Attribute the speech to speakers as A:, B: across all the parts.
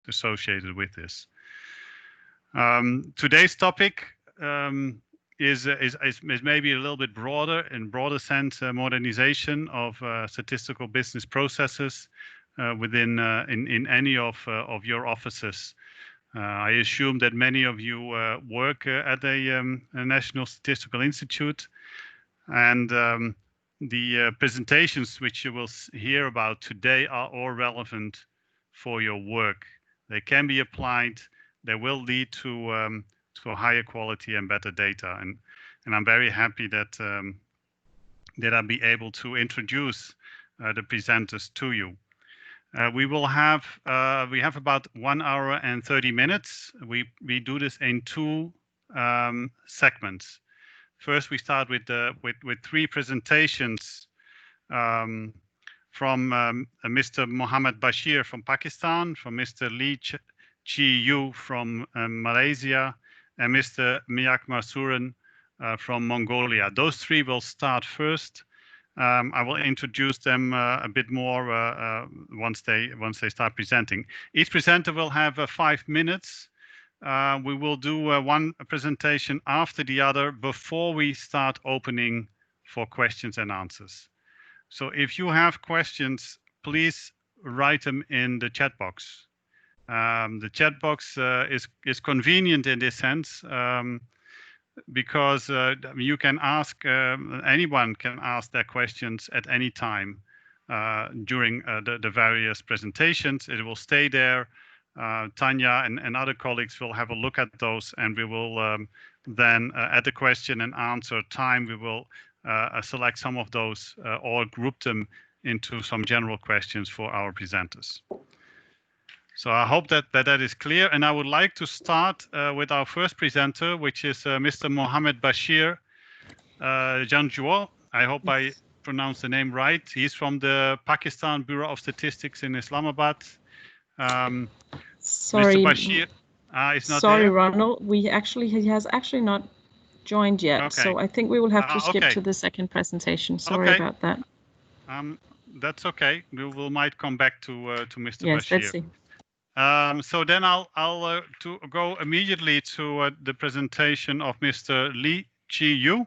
A: associated with this. Today's topic is maybe a little bit broader, in broader sense, modernization of statistical business processes within in any of your offices. I assume that many of you work at a National Statistical Institute, and the presentations which you will hear about today are all relevant for your work. They can be applied. They will lead to a higher quality and better data. And I'm very happy that I'll be able to introduce the presenters to you. We have about 1 hour and 30 minutes. We do this in two segments. First, we start with three presentations from Mr. Mohammed Bashir from Pakistan, from Mr. Lee Chi Yu from Malaysia, and Mr. Miak Masuren from Mongolia. Those three will start first. I will introduce them a bit more once they start presenting. Each presenter will have 5 minutes. We will do one presentation after the other before we start opening for questions and answers. So if you have questions, please write them in the chat box. The chat box is convenient in this sense because you can ask, anyone can ask their questions at any time during the various presentations. It will stay there. Tanya and other colleagues will have a look at those, and we will then at the question and answer time, we will select some of those or group them into some general questions for our presenters. So I hope that is clear, and I would like to start with our first presenter, which is Mr. Mohammed Bashir Janjua. I hope I pronounced the name right. He's from the Pakistan Bureau of Statistics in Islamabad.
B: Sorry,
A: Mr. Bashir is not
B: sorry,
A: there.
B: Ronald. He has actually not joined yet,
A: Okay.
B: So I think we will have to skip
A: okay.
B: to the second presentation. Sorry about that.
A: That's okay. We might come back to Mr.
B: Yes,
A: Bashir.
B: let's see.
A: So then I'll to go immediately to the presentation of Mr. Lee Chi Yu.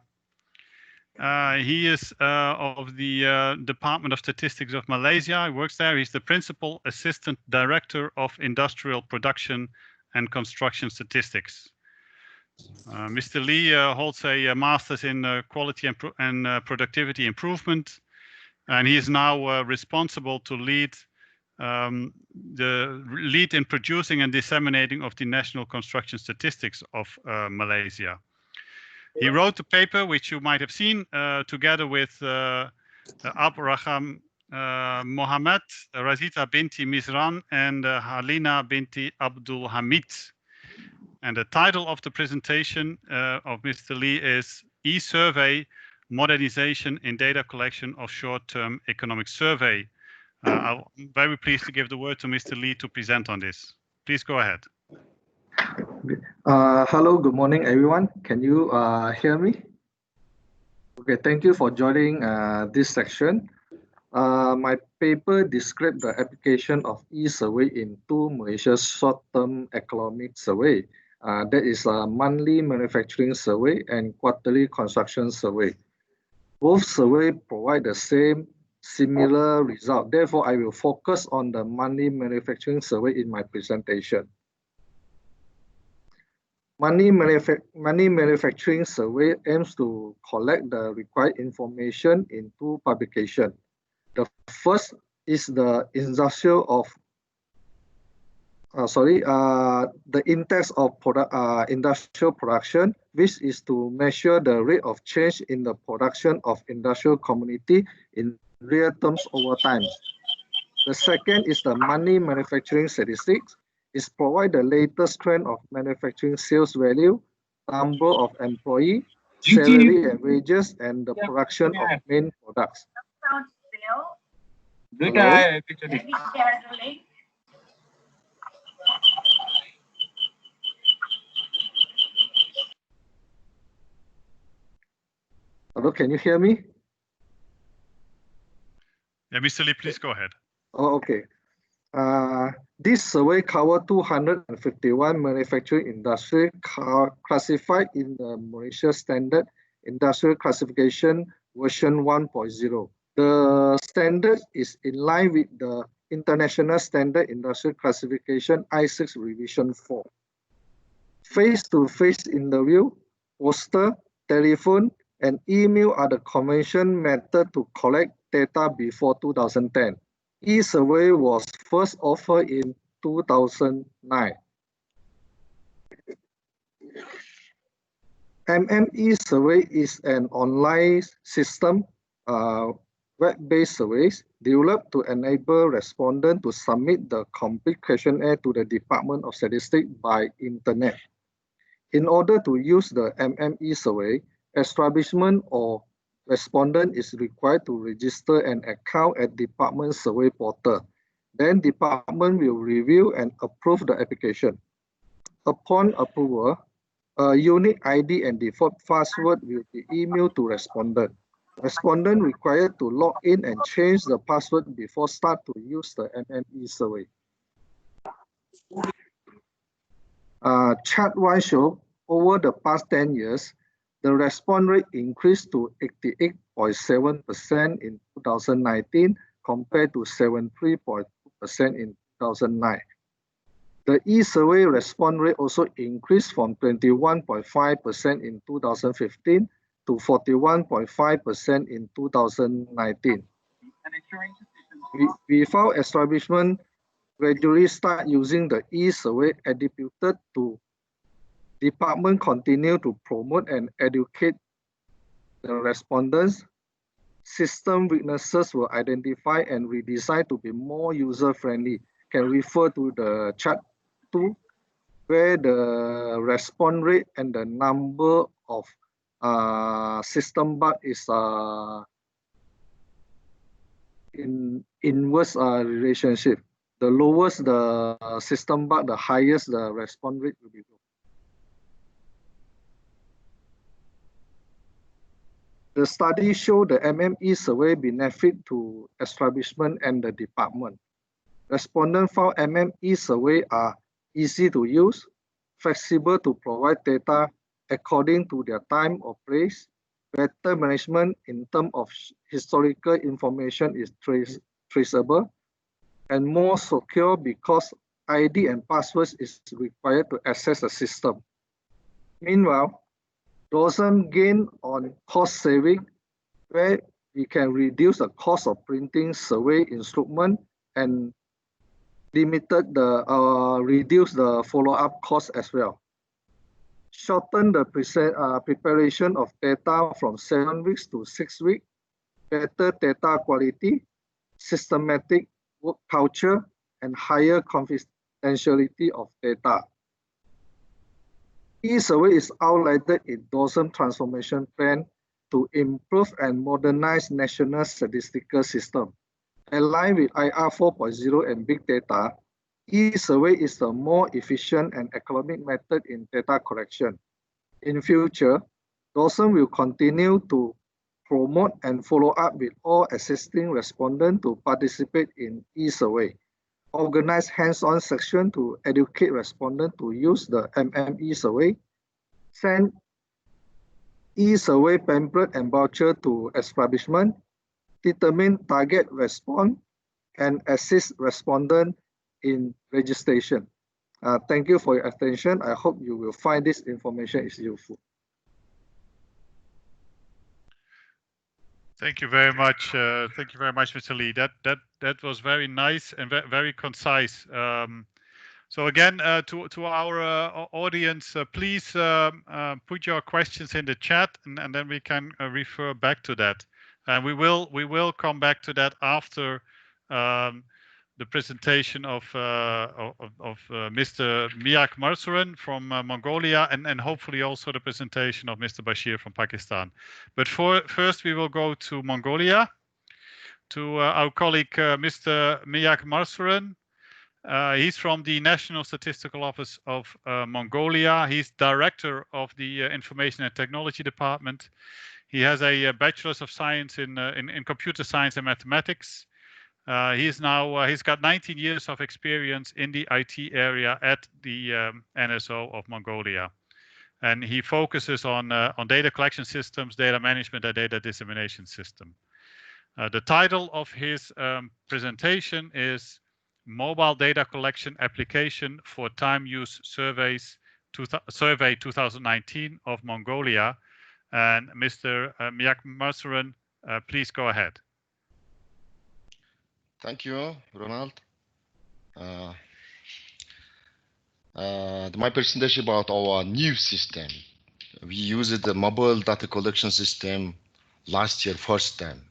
A: He is of the Department of Statistics of Malaysia. He works there. He's the Principal Assistant Director of Industrial Production and Construction Statistics. Mr. Lee holds a master's in quality and productivity improvement, and he is now responsible to lead in producing and disseminating of the national construction statistics of Malaysia. He wrote a paper which you might have seen together with Abraham Mohammed, Razita binti Mizran, and Halina binti Abdul Hamid. And the title of the presentation of Mr. Lee is E-Survey, Modernization in Data Collection of Short-Term Economic Survey. I'm very pleased to give the word to Mr. Lee to present on this. Please go ahead.
C: Hello, good morning, everyone. Can you hear me? Okay, thank you for joining this section. My paper describes the application of e-survey into Malaysia's short-term economic survey. That is a monthly manufacturing survey and quarterly construction survey. Both surveys provide the similar result. Therefore, I will focus on the monthly manufacturing survey in my presentation. Monthly manufacturing survey aims to collect the required information in two publications. The first is the the index of industrial production, which is to measure the rate of change in the production of industrial community in real terms over time. The second is the monthly manufacturing statistics. It provides the latest trend of manufacturing sales value, number of employees, salary and wages, and the production of main products. Hello? Hello, can you hear me?
A: Yeah, Mr. Lee, please go ahead.
C: Oh, okay. This survey covered 251 manufacturing industry classified in the Malaysia Standard Industrial Classification version 1.0. The standard is in line with the International Standard Industrial Classification I6 Revision 4. Face-to-face interview, poster, telephone, and email are the conventional method to collect data before 2010. E-survey was first offered in 2009. MME-survey is an online system, web-based surveys developed to enable respondents to submit the complete questionnaire to the Department of Statistics by internet. In order to use the MME survey, establishment or respondent is required to register an account at Department Survey Portal. Then Department will review and approve the application. Upon approval, a unique ID and default password will be emailed to respondent. Respondent required to log in and change the password before start to use the MME survey. Chart 1 shows over the past 10 years, the response rate increased to 88.7% in 2019 compared to 73.2% in 2009. The e-survey response rate also increased from 21.5% in 2015 to 41.5% in 2019. Without establishment gradually start using the e-survey attributed to Department continue to promote and educate the respondents. System weaknesses were identified and redesigned to be more user-friendly. Can refer to the chart 2, where the response rate and the number of system bug is in inverse relationship. The lowest the system bug, the highest the response rate will be. The study showed the MME survey benefit to establishment and the department. Respondents found MME survey are easy to use, flexible to provide data according to their time or place, better management in terms of historical information is traceable, and more secure because ID and passwords is required to access the system. Meanwhile, Dozen gain on cost saving, where we can reduce the cost of printing survey instrument and reduce the follow-up cost as well. Shorten the preparation of data from 7 weeks to 6 weeks, better data quality, systematic work culture, and higher confidentiality of data. E-survey is outlined in DOSM transformation plan to improve and modernize national statistical system. Aligned with IR 4.0 and big data, e-survey is the more efficient and economic method in data collection. In future, DOSM will continue to promote and follow up with all existing respondents to participate in e-survey. Organize hands-on section to educate respondents to use the MME survey, send e-survey pamphlet and voucher to establishment, determine target response, and assist respondents in registration. Thank you for your attention. I hope you will find this information is useful.
A: Thank you very much. Thank you very much, Mr. Lee. That was very nice and very concise. So again, to our audience, please put your questions in the chat, and then we can refer back to that. And we will come back to that after the presentation of Mr. Miak Marsuran from Mongolia, and hopefully also the presentation of Mr. Bashir from Pakistan. But first we will go to Mongolia, to our colleague Mr. Miak Marsuran. He's from the National Statistical Office of Mongolia. He's director of the Information and Technology Department. He has a Bachelor's of Science in Computer Science and Mathematics. He's got 19 years of experience in the IT area at the NSO of Mongolia, and he focuses on data collection systems, data management, and data dissemination system. The title of his presentation is Mobile Data Collection Application for Time Use Surveys Survey 2019 of Mongolia. And Mr. Myak, please go ahead.
D: Thank you, Ronald. My presentation about our new system. We used the mobile data collection system last year first time.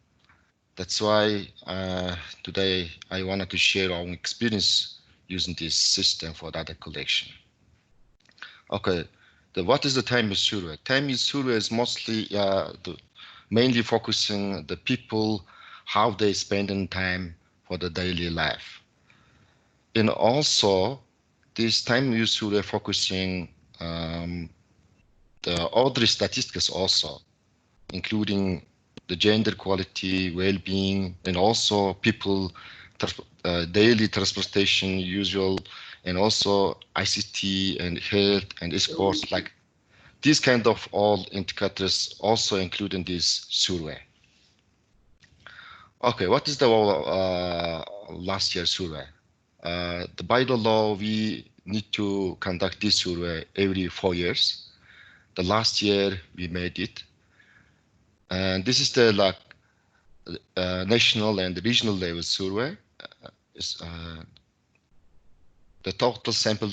D: That's why today I wanted to share our experience using this system for data collection. Okay, what is the time use survey? Time use survey is mostly mainly focusing the people how they spend in time for the daily life. And also this time use survey focusing the other statistics also, including the gender equality, well-being, and also people daily transportation usual, and also ICT and health and sports, like these kind of all indicators also include in this survey. Okay, what is the last year survey? By the law, we need to conduct this survey every 4 years. The last year we made it. And this is the national and regional level survey. The total sample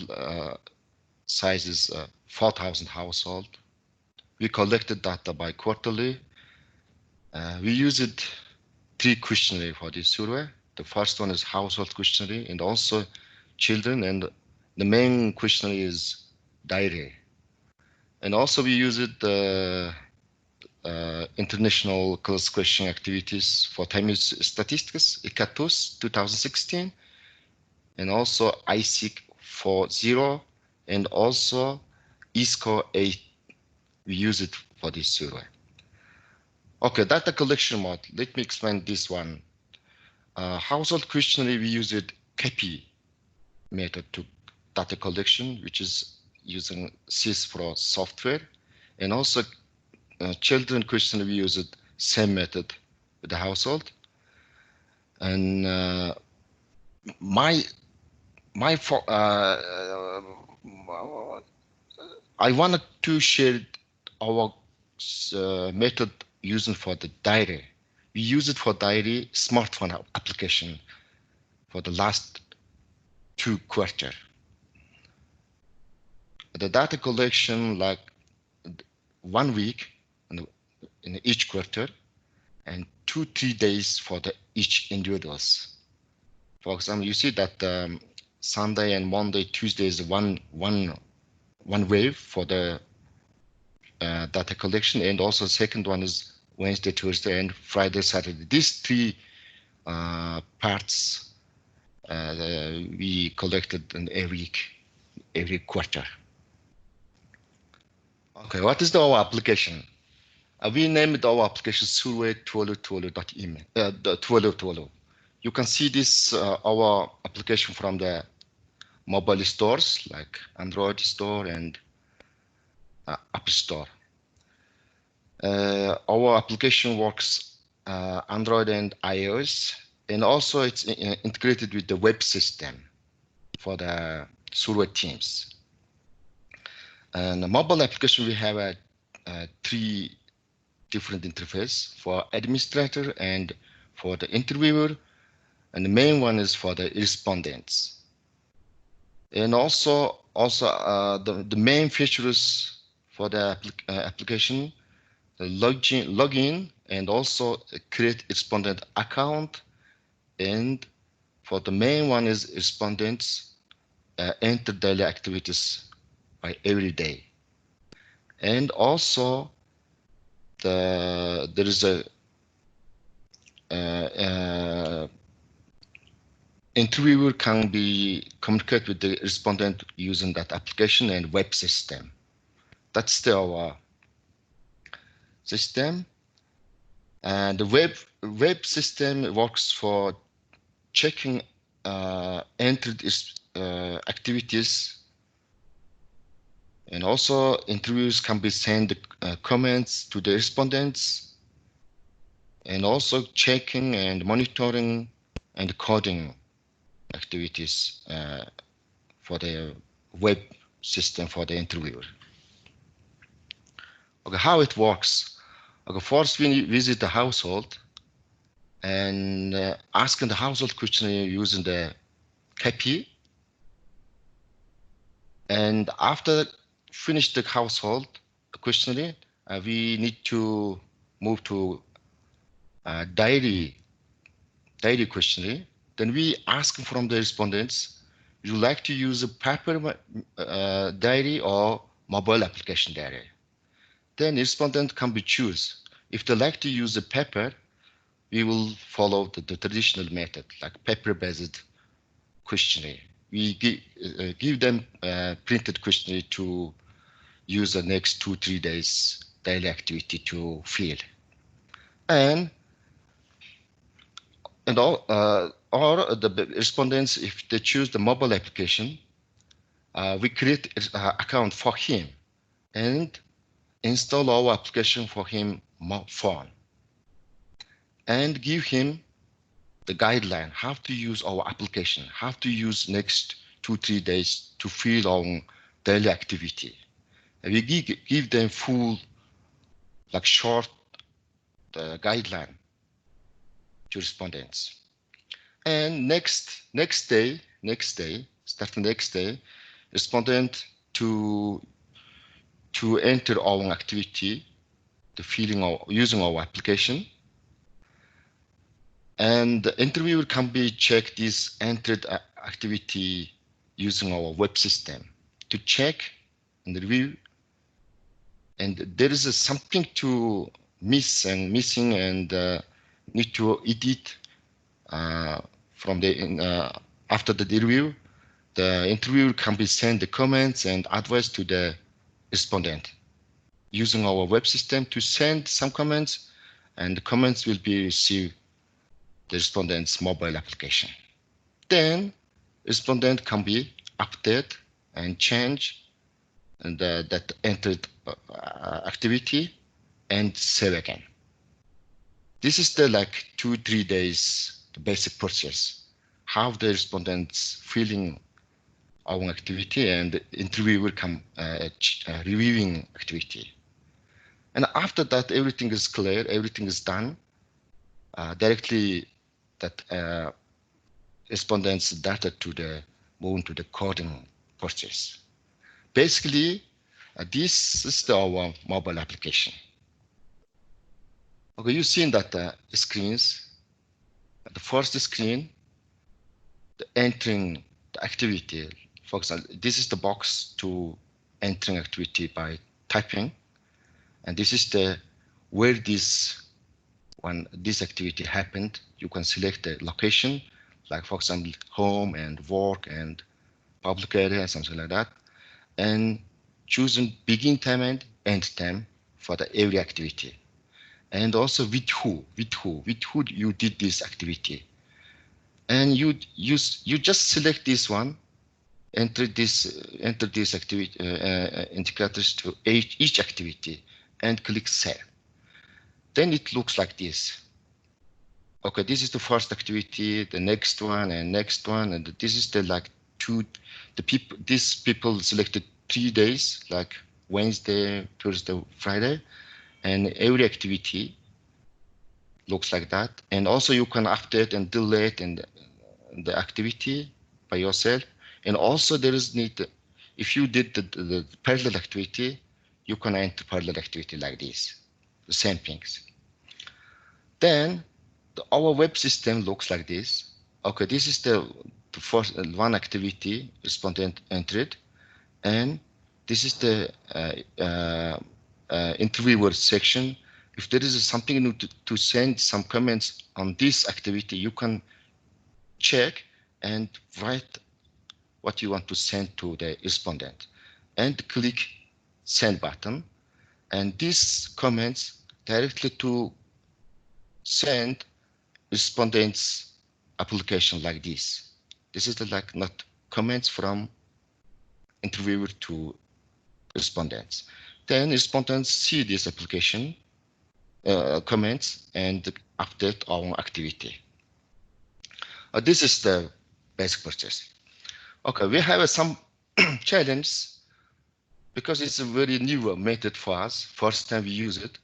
D: size is 4,000 households. We collected data by quarterly. We used 3 questionnaires for this survey. The first one is household questionnaire and also children, and the main questionnaire is diary. And also we used the international cross question activities for time use statistics, ECATUS 2016, and also ISIC 4.0, and also ESCAP 8. We use it for this survey. Okay, data collection mode. Let me explain this one. Household questionnaire, we use it CAPI method to data collection, which is using SysPro software, and also children questionnaire, we use it same method with the household. And I wanted to share our method using for the diary. We use it for diary smartphone application for the last 2 quarters. The data collection like 1 week in each quarter, and 2-3 days for the each individuals. For example, you see that Sunday and Monday, Tuesday is one wave for the data collection, and also second one is Wednesday, Thursday, and Friday, Saturday. These 3 parts we collected in every quarter. Okay, what is our application? We named our application survey 1212. You can see this our application from the mobile stores like Android store and App Store. Our application works Android and iOS, and also it's integrated with the web system for the survey teams. And the mobile application, we have 3 different interface for administrator and for the interviewer, and the main one is for the respondents. And also the main features for the application, the login, and also create respondent account, and for the main one is respondents enter daily activities by every day. And also there is a interviewer can be communicate with the respondent using that application and web system. That's our system. And the web system works for checking entered activities, and also interviews can be sent comments to the respondents, and also checking and monitoring and coding activities for the web system for the interviewer. Okay, how it works. Okay, first we visit the household and asking the household questionnaire using the KPI. And after finish the household questionnaire, we need to move to diary questionnaire. Then we ask from the respondents, would you like to use a paper diary or mobile application diary? Then respondent can be choose. If they like to use a paper, we will follow the traditional method, like paper-based questionnaire. We give them printed questionnaire to use the next 2-3 days daily activity to fill. And all or the respondents, if they choose the mobile application, we create an account for him and install our application for him phone and give him the guideline how to use our application, how to use next 2-3 days to fill our daily activity. And we give them full, like short guideline to respondents. And next day, starting next day, respondent to enter our activity, the filling or using our application. And the interviewer can be check this entered activity using our web system to check and review. And there is something to missing and need to edit from the after the review. The interviewer can be send the comments and advice to the respondent using our web system to send some comments, and the comments will be received the respondent's mobile application. Then respondent can be update and change and that entered activity and save again. This is the like 2-3 days the basic process, how the respondents filling our activity and the interviewer come reviewing activity. And after that, everything is clear, everything is done. Directly that respondents data to the move to the coding process. Basically, this is our mobile application. Okay, you've seen that screens. The first screen, the entering the activity. For example, this is the box to entering activity by typing, and this is the where this activity happened. You can select the location, like for example, home and work and public area, something like that, and choosing begin time and end time for the every activity, and also with who you did this activity, and you just select this one, enter this activity indicators to each activity, and click save. Then it looks like this. Okay, this is the first activity, the next one, and this is the like these people selected 3 days, like Wednesday, Thursday, Friday, and every activity looks like that. And also you can update and delete and the activity by yourself. And also there is need, if you did the parallel activity, you can enter parallel activity like this, the same things. Then our web system looks like this. Okay, this is the first one activity respondent entered, and this is the interviewer section. If there is something new to send some comments on this activity, you can check and write what you want to send to the respondent and click send button, and these comments directly to send respondents application like this. This is like not comments from interviewer to respondents. Then respondents see this application comments and update our activity. This is the basic process. Okay, we have some challenge because it's a very new method for us. First time we use it.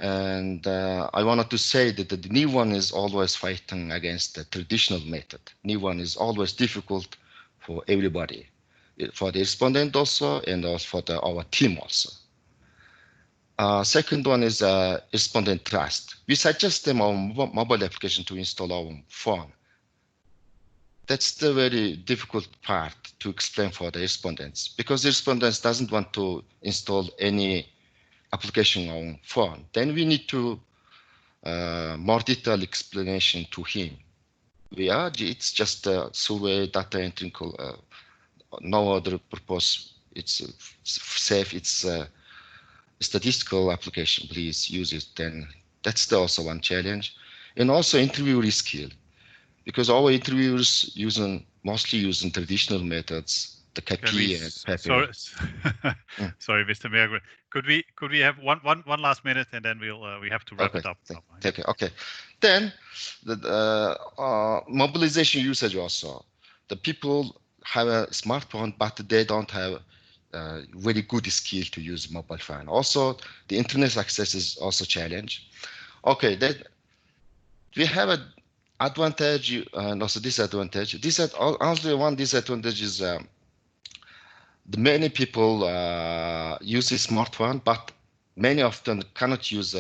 D: And I wanted to say that the new one is always fighting against the traditional method. New one is always difficult for everybody, for the respondent also, and also for our team also. Second one is respondent trust. We suggest them our mobile application to install our phone. That's the very difficult part to explain for the respondents, because the respondents doesn't want to install any application on phone. Then we need to more detailed explanation to him. It's just a survey data entry, no other purpose. It's safe. It's statistical application. Please use it. Then that's also one challenge, and also interviewer skill, because our interviewers mostly using traditional methods. The KP and paper.
A: Sorry, Mr. Mayor. Could we have one last minute, and then we have to wrap it up.
D: Okay. Then the mobilization usage also. The people have a smartphone, but they don't have very good skill to use mobile phone. Also, the internet access is also a challenge. Okay, then we have a advantage and also disadvantage. Only one disadvantage is the many people use a smartphone, but many of them cannot use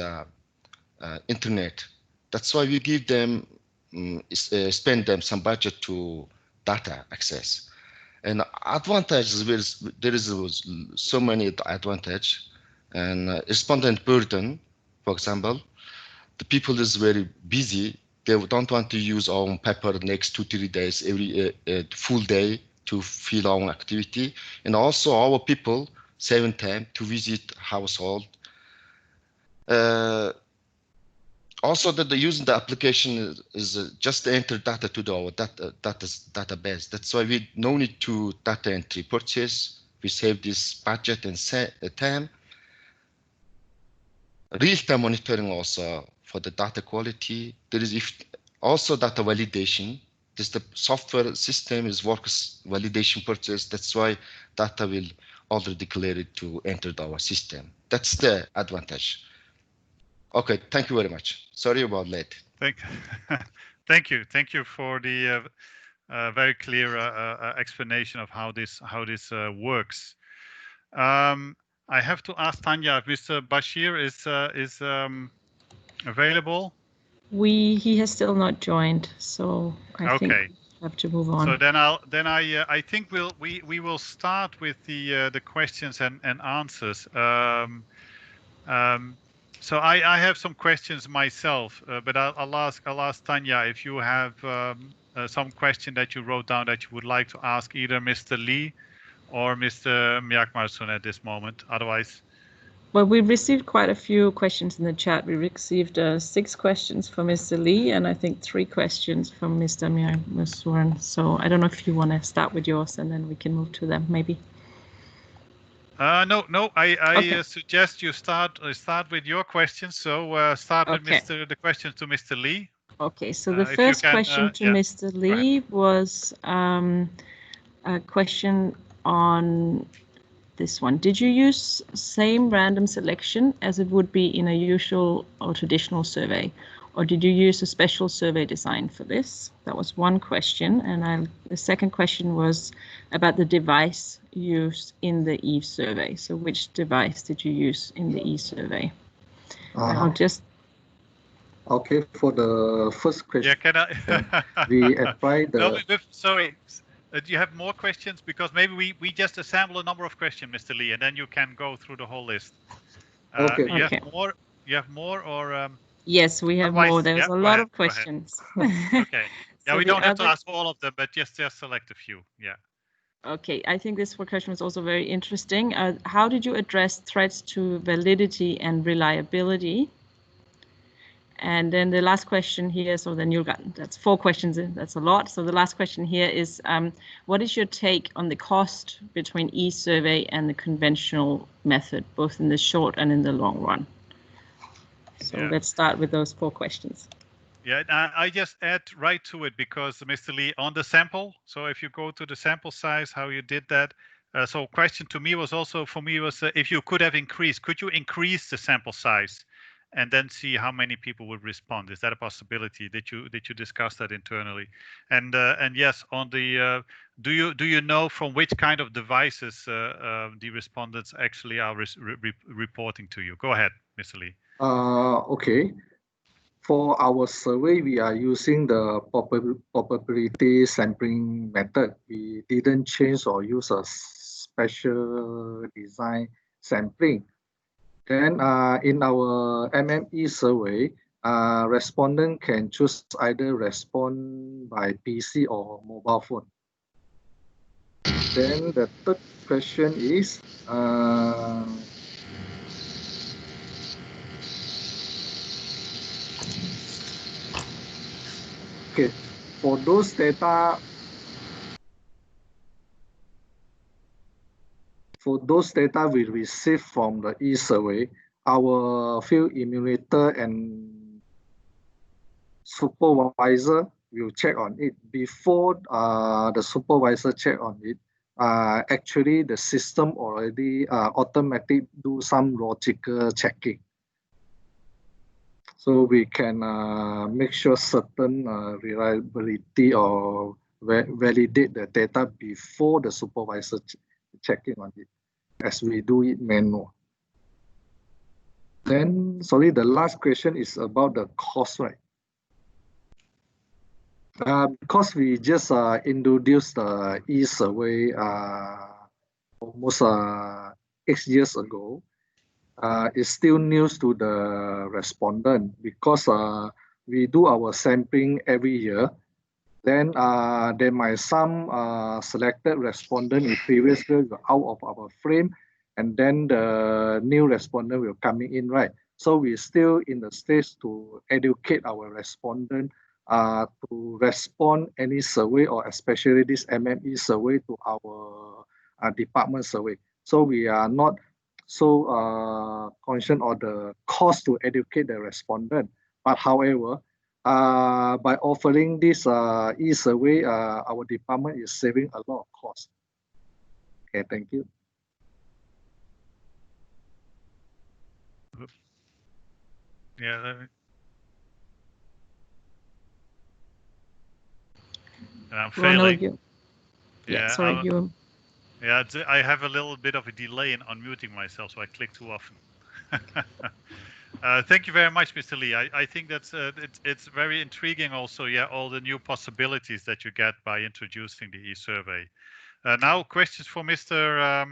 D: internet. That's why we give them, spend them some budget to data access. And advantages, there is so many advantage, and respondent burden, for example, the people is very busy. They don't want to use our paper next 2-3 days, every full day to fill our activity. And also our people saving time to visit household. Also that using the application is just enter data to our database. That's why we no need to data entry purchase. We save this budget and time. Real-time monitoring also for the data quality. There is also data validation. The software system works validation process. That's why data will already declare it to enter our system. That's the advantage. Okay, thank you very much. Sorry about late.
A: Thank you for the very clear explanation of how this works. I have to ask Tanya if Mr. Bashir is available.
B: He has still not joined, so I think we have to move on.
A: So then I think we will start with the questions and answers. So I have some questions myself, but I'll ask Tanya if you have some question that you wrote down that you would like to ask either Mr. Lee or Mr. Miyakmarsun at this moment. Otherwise.
B: Well, we received quite a few questions in the chat. We received 6 questions from Mr. Lee, and I think 3 questions from Mr. Miyakmarsun. So I don't know if you want to start with yours, and then we can move to them, maybe.
A: No. I suggest you start with your questions. So start with the questions to Mr. Lee.
B: Okay. So the first question to Mr. Lee was a question on this one. Did you use same random selection as it would be in a usual or traditional survey, or did you use a special survey design for this? That was one question. And the second question was about the device used in the EVE survey. So which device did you use in the EVE survey? I'll just...
C: Okay, for the first question,
A: can I...
C: we applied the...
A: No, sorry. Do you have more questions? Because maybe we just assemble a number of questions, Mr. Lee, and then you can go through the whole list.
C: Okay.
A: You have more, or?
B: Yes, we have more. There's a lot of questions.
A: Okay. Yeah, so we don't have to ask all of them, but just select a few. Yeah.
B: Okay, I think this question was also very interesting. How did you address threats to validity and reliability? And then the last question here, so then that's 4 questions in, that's a lot. So the last question here is, what is your take on the cost between e-survey and the conventional method, both in the short and in the long run? So let's start with those 4 questions.
A: Yeah, I just add right to it because Mr. Lee, on the sample, so if you go to the sample size, how you did that. So question to me was also, for me was if you could have increased, could you increase the sample size and then see how many people would respond? Is that a possibility? Did you discuss that internally? And yes, on the do you know from which kind of devices the respondents actually are reporting to you? Go ahead, Mr. Lee.
C: Okay. For our survey, we are using the probability sampling method. We didn't change or use a special design sampling. Then in our MME survey, respondent can choose either respond by PC or mobile phone. Then the third question is, okay, for those data we receive from the e-survey, our field emulator and supervisor will check on it. Before the supervisor check on it, actually the system already automatically do some logical checking. So we can make sure certain reliability or validate the data before the supervisor checking on it, as we do it manual. Then, sorry, the last question is about the cost, right? Because we just introduced the e-survey almost 8 years ago, it's still news to the respondent because we do our sampling every year. Then there might some selected respondent in previous year out of our frame, and then the new respondent will coming in, right? So we're still in the stage to educate our respondent to respond any survey, or especially this MME survey, to our department survey. So we are not so conscious of the cost to educate the respondent. But however, by offering this e-survey, our department is saving a lot of cost. Okay, thank you.
A: Yeah. I'm failing.
B: Yeah, sorry, you.
A: Yeah, I have a little bit of a delay in unmuting myself, so I click too often. Thank you very much, Mr. Lee. I think that's it's very intriguing also, yeah, all the new possibilities that you get by introducing the e-survey. Now, questions for Mr.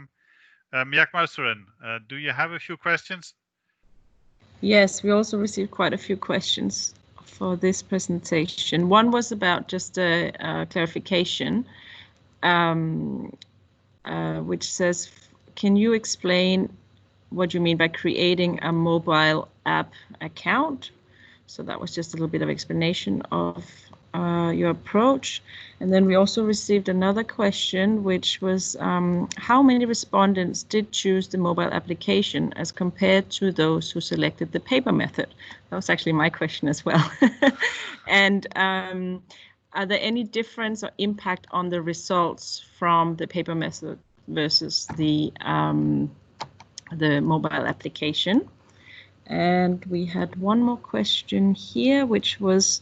A: Mjagmausuren. Do you have a few questions?
B: Yes, we also received quite a few questions for this presentation. One was about just a clarification, which says, can you explain what you mean by creating a mobile app account? So that was just a little bit of explanation of your approach. And then we also received another question, which was how many respondents did choose the mobile application as compared to those who selected the paper method? That was actually my question as well. And are there any difference or impact on the results from the paper method versus the mobile application? And we had one more question here, which was,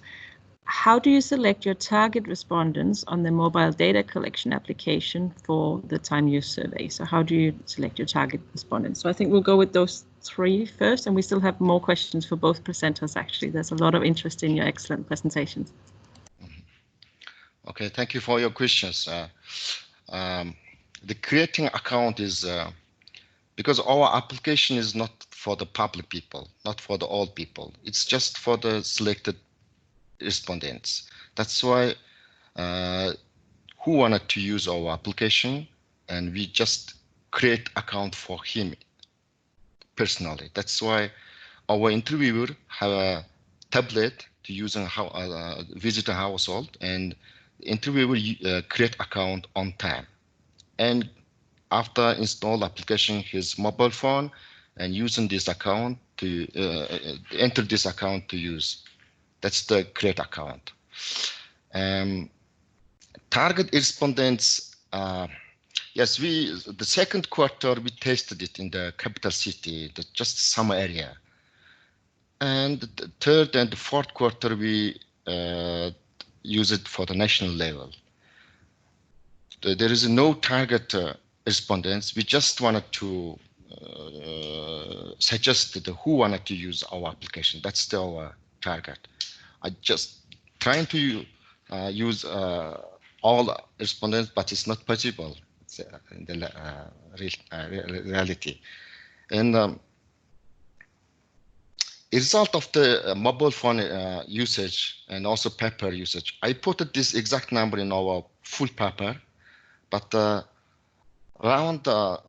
B: how do you select your target respondents on the mobile data collection application for the time use survey? So how do you select your target respondents? So I think we'll go with those 3 first, and we still have more questions for both presenters, actually. There's a lot of interest in your excellent presentations.
D: Okay, thank you for your questions. The creating account is because our application is not for the public people, not for the old people. It's just for the selected respondents. That's why who wanted to use our application, and we just create account for him personally. That's why our interviewer have tablet to use a visitor household, and the interviewer will create account on time. And after install application, his mobile phone, and using this account to enter this account to use. That's the create account. Target respondents. Yes, the second quarter we tested it in the capital city, just some area. And the third and the fourth quarter we use it for the national level. There is no target respondents. We just wanted to suggest who wanted to use our application. That's our target. I just trying to use all respondents, but it's not possible in the reality. And result of the mobile phone usage and also paper usage, I put this exact number in our full paper, but around the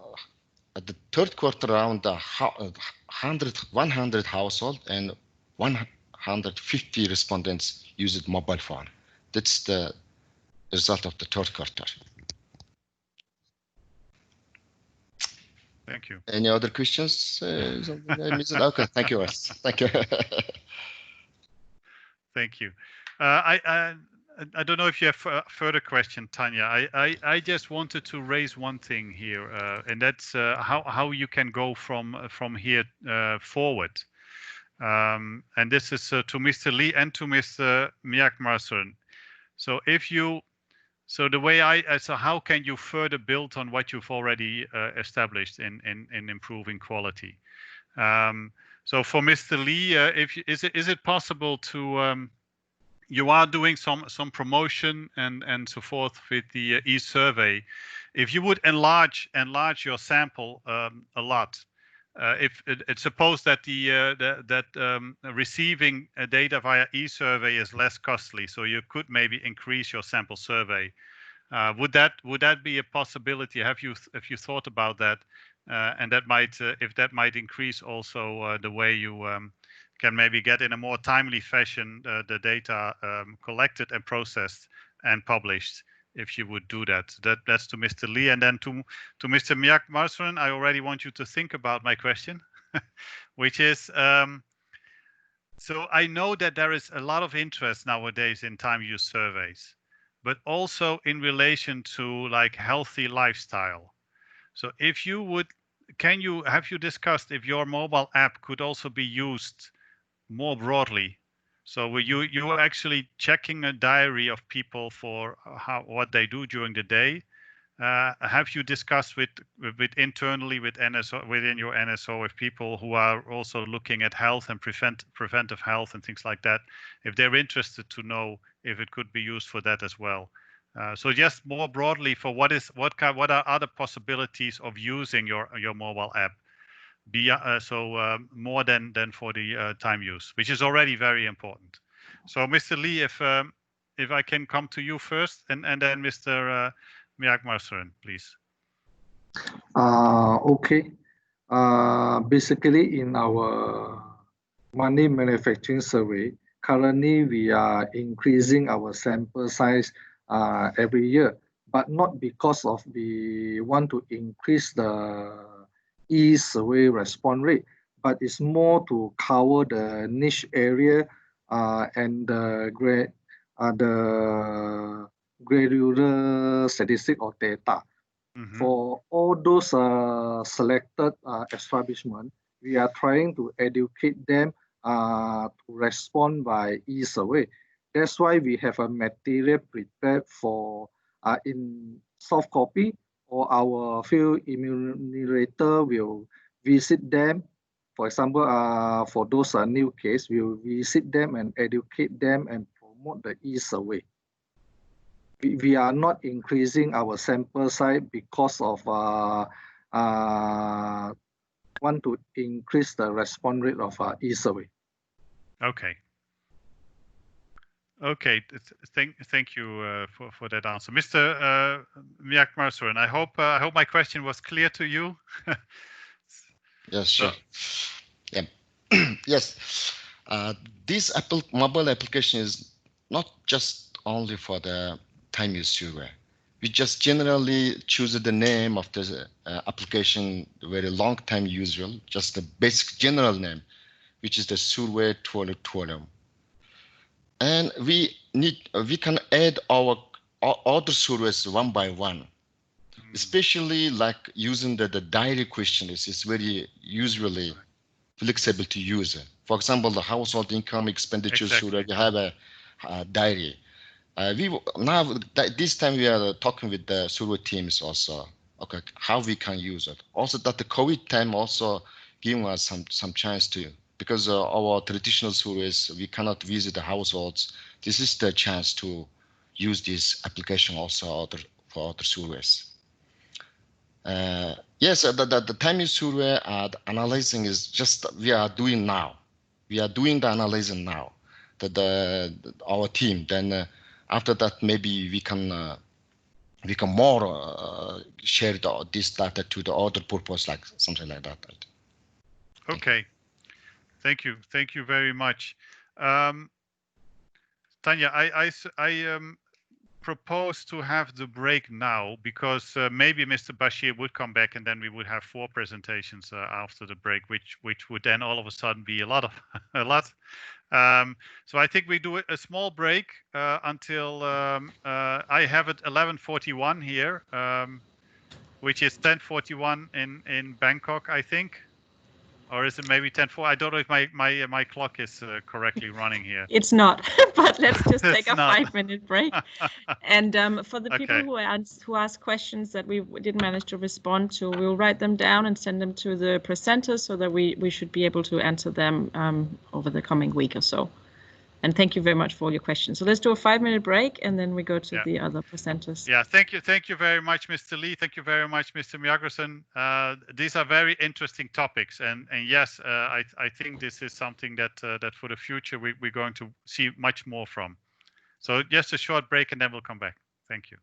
D: third quarter, around 100 household and 150 respondents used mobile phone. That's the result of the third quarter.
A: Thank you.
D: Any other questions? Okay, thank you. Thank you.
A: Thank you. I don't know if you have further question, Tanya. I just wanted to raise one thing here, and that's how you can go from here forward. And this is to Mr. Lee and to Mr. Myanmarson. So the way so how can you further build on what you've already established in improving quality? So for Mr. Lee, is it possible to you are doing some promotion and so forth with the e-survey. If you would enlarge your sample a lot, if it's supposed that receiving data via e-survey is less costly, so you could maybe increase your sample survey. Would that be a possibility? Have you thought about that? And that might if that might increase also the way you can maybe get in a more timely fashion the data collected and processed and published, if you would do that. That's to Mr. Lee. And then to Mr. Myanmarson, I already want you to think about my question, which is, so I know that there is a lot of interest nowadays in time use surveys, but also in relation to like healthy lifestyle. So if you would, have you discussed if your mobile app could also be used more broadly? So you are actually checking a diary of people for what they do during the day. Have you discussed with internally with NSO, within your NSO, with people who are also looking at health and preventive health and things like that, if they're interested to know if it could be used for that as well? So just more broadly, for what are other possibilities of using your mobile app? More than for the time use, which is already very important. So Mr. Lee, if I can come to you first, and then Mr. Myanmarson, please.
C: Okay. Basically, in our money manufacturing survey, currently we are increasing our sample size every year, but not because of we want to increase the e-survey response rate, but it's more to cover the niche area and the gradual statistic or data. Mm-hmm. For all those selected establishments, we are trying to educate them to respond by e-survey. That's why we have a material prepared for in soft copy, or our field enumerator will visit them. For example, for those new cases, we will visit them and educate them and promote the e-survey. We are not increasing our sample size because of want to increase the response rate of e-survey.
A: Okay. Okay, thank you for that answer, Mr. Myanmarson. I hope my question was clear to you.
D: Yes, sure. Yeah. Yes. This mobile application is not just only for the time use survey. We just generally choose the name of the application, very long time usual, just the basic general name, which is the survey tool. And we can add our other surveys one by one, especially like using the diary questions is very usually flexible to use. For example, the household income expenditure survey, we have a diary. This time we are talking with the survey teams also. Okay, how we can use it. Also, that the COVID time also giving us some chance to, because our traditional surveys we cannot visit the households. This is the chance to use this application also for other surveys. Yes, the time use survey analyzing is just we are doing now. We are doing the analyzing now. Our team. Then after that, maybe we can more share this data to the other purpose, like something like that.
A: Okay, thank you very much. Tanya, I propose to have the break now, because maybe Mr. Bashir would come back and then we would have 4 presentations after the break, which would then all of a sudden be a lot. So I think we do a small break until I have it 11:41 here, which is 10:41 in Bangkok, I think. Or is it maybe 10:04? I don't know if my clock is correctly running here.
B: It's not, but let's just take a 5-minute break. And for the people who asked questions that we didn't manage to respond to, we'll write them down and send them to the presenters so that we should be able to answer them over the coming week or so. And thank you very much for all your questions. So let's do a 5-minute break and then we go to the other presenters.
A: Yeah, thank you very much, Mr. Lee. Thank you very much, Mr. Myagrason. These are very interesting topics, and yes, I think this is something that for the future we're going to see much more from. So just a short break and then we'll come back. Thank you.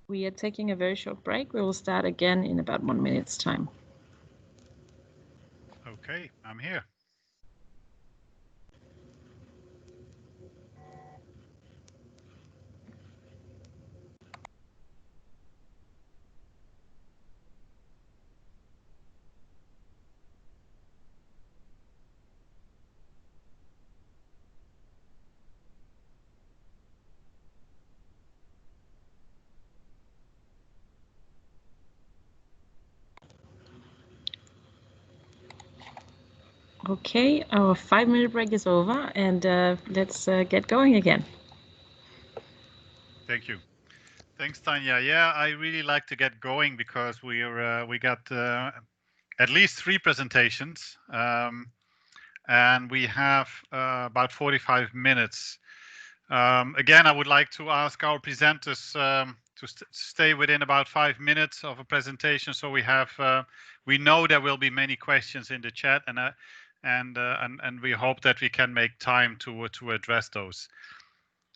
B: We are taking a very short break. We will start again in about 1 minute's time.
A: Okay, I'm here.
B: Okay, our 5-minute break is over, and let's get going again.
A: Thank you. Thanks, Tanya. Yeah, I really like to get going because we got at least 3 presentations, and we have about 45 minutes. Again, I would like to ask our presenters to stay within about 5 minutes of a presentation, so we know there will be many questions in the chat, and we hope that we can make time to address those.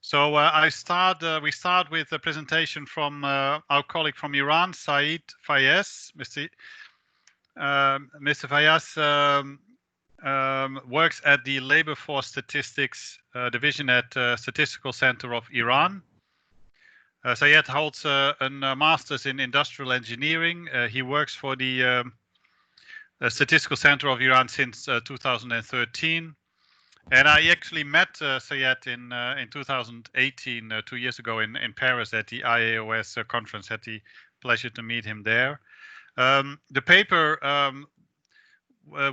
A: So we start with a presentation from our colleague from Iran, Saeed Fayez. Mr. Fayez works at the Labor Force Statistics Division at Statistical Center of Iran. Sayed holds a master's in industrial engineering. He works for the Statistical Center of Iran since 2013. And I actually met Sayed in 2018, 2 years ago in Paris at the IAOS conference. Had the pleasure to meet him there. The paper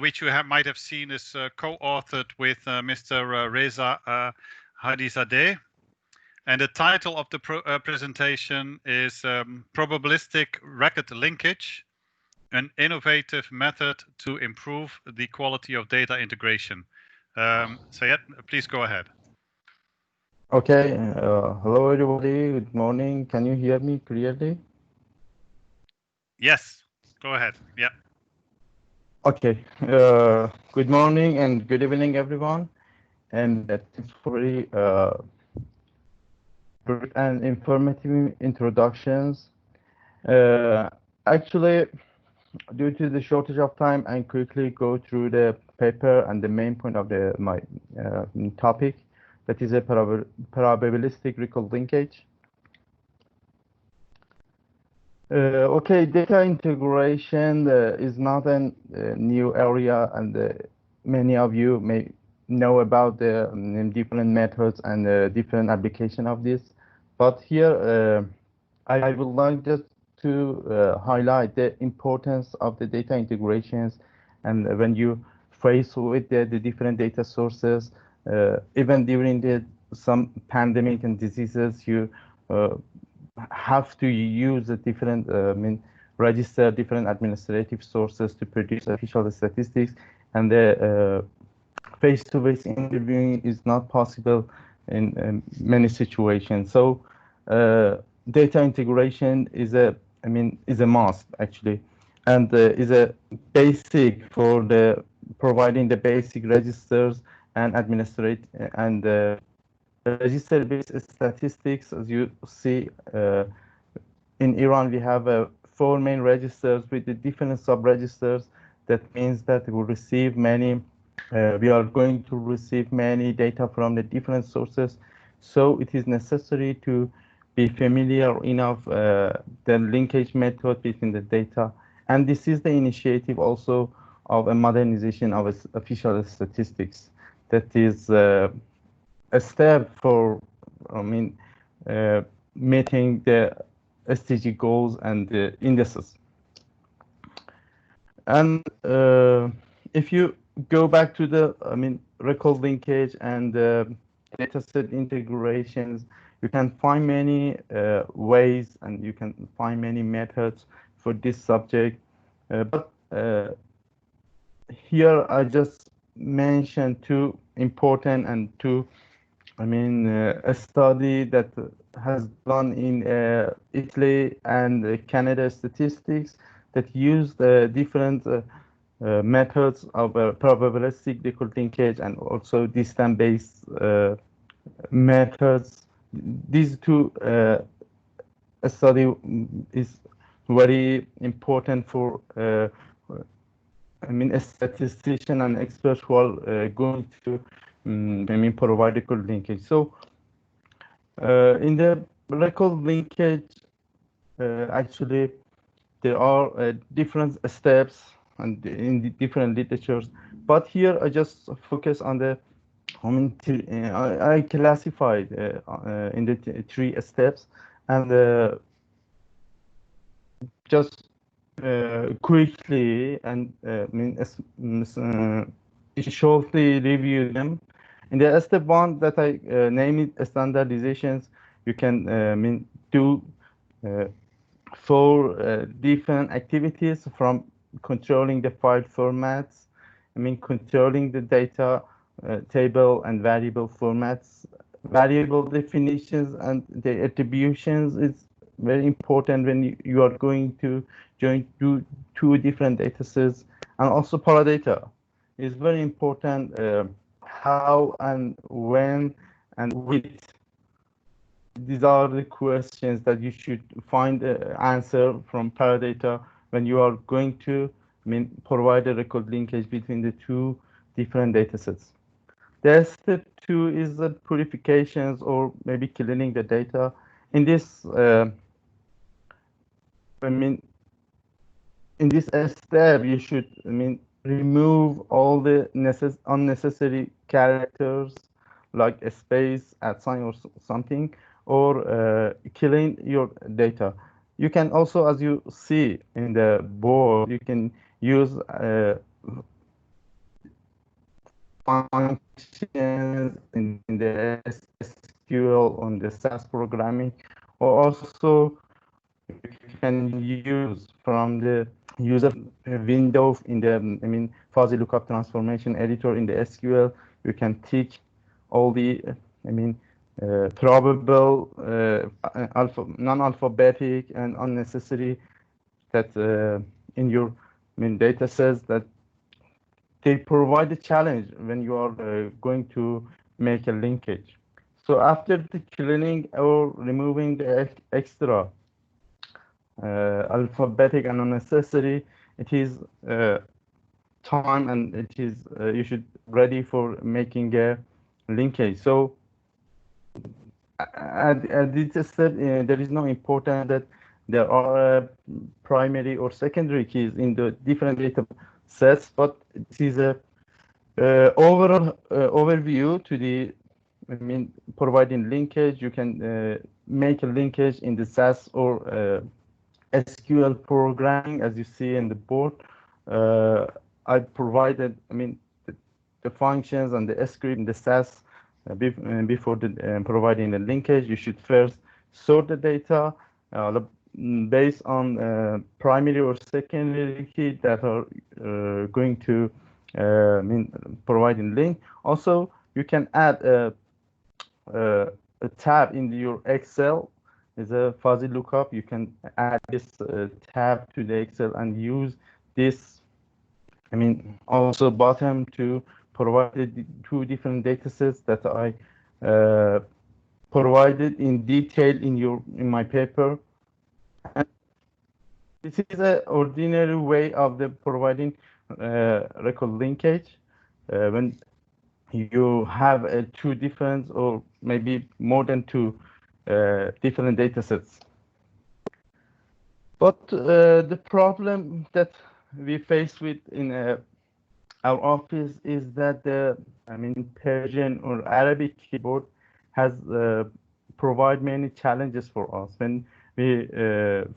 A: which you might have seen is co-authored with Mr. Reza Hadizadeh. And the title of the presentation is Probabilistic Record Linkage, an innovative method to improve the quality of data integration. Sayed, please go ahead.
E: Okay, hello everybody, good morning. Can you hear me clearly?
A: Yes, go ahead, yeah.
E: Okay, good morning and good evening everyone. And thanks for very brief and informative introductions. Actually, due to the shortage of time, I quickly go through the paper and the main point of my topic, that is a probabilistic record linkage. Okay, data integration is not a new area, and many of you may know about the different methods and different application of this. But here, I would like just to highlight the importance of the data integrations, and when you face with the different data sources, even during some pandemic and diseases, you have to use a different register different administrative sources to produce official statistics, and the face-to-face interviewing is not possible in many situations. So data integration is a must actually, and is a basic for the providing the basic registers and administrate and register-based statistics. As you see, in Iran, we have 4 main registers with the different sub-registers. That means that we will receive many, we are going to receive many data from the different sources. So it is necessary to be familiar enough the linkage method between the data. And this is the initiative also of a modernization of official statistics. That is a step for, meeting the SDG goals and the indices. And if you go back to the, record linkage and dataset integrations, you can find many ways and you can find many methods for this subject. But here I just mentioned 2 important and 2 a study that has done in Italy and Canada statistics that use different methods of probabilistic record linkage and also distance-based methods. These 2 study is very important for I mean, a statistician and experts who are going to, I mean, provide a good linkage. So in the record linkage, actually, there are different steps and in the different literatures. But here I just focus on the, I mean, I classified in the three steps, and just quickly and shortly review them. In the step one that I name it standardizations, you can do uh, four different activities, from controlling the file formats, controlling the data table and variable formats, variable definitions, and the attributions is very important when you are going to join two different data sets. And also paradata is very important, how and when and with. These are the questions that you should find answer from paradata when you are going to provide a record linkage between the two different data sets. The step two is the purifications, or maybe cleaning the data. In this, in this step, you should, remove all the unnecessary characters, like a space, at sign, or something, or clean your data. You can also, as you see in the board, you can use functions in the SQL, on the SAS programming, or also you can use from the user window in the fuzzy lookup transformation editor in the SQL. You can tick all the probable, non-alphabetic and unnecessary that in your data says that they provide a challenge when you are going to make a linkage. So after the cleaning or removing the extra alphabetic and unnecessary, it is time, and it is you should ready for making a linkage. So at this step, there is no important that there are primary or secondary keys in the different data sets, but it is a overall overview to the providing linkage. You can make a linkage in the SAS or SQL programming, as you see in the board. I provided, the functions and the script in the SAS before providing the linkage. You should first sort the data based on primary or secondary key that are going to providing link. Also, you can add a tab in your Excel. Is a fuzzy lookup. You can add this tab to the Excel and use this, also bottom, to provide the two different data sets that I provided in detail in my paper. And this is an ordinary way of the providing record linkage when you have two different, or maybe more than two different data sets. But the problem that we face with in our office is that the Persian or Arabic keyboard has provide many challenges for us when we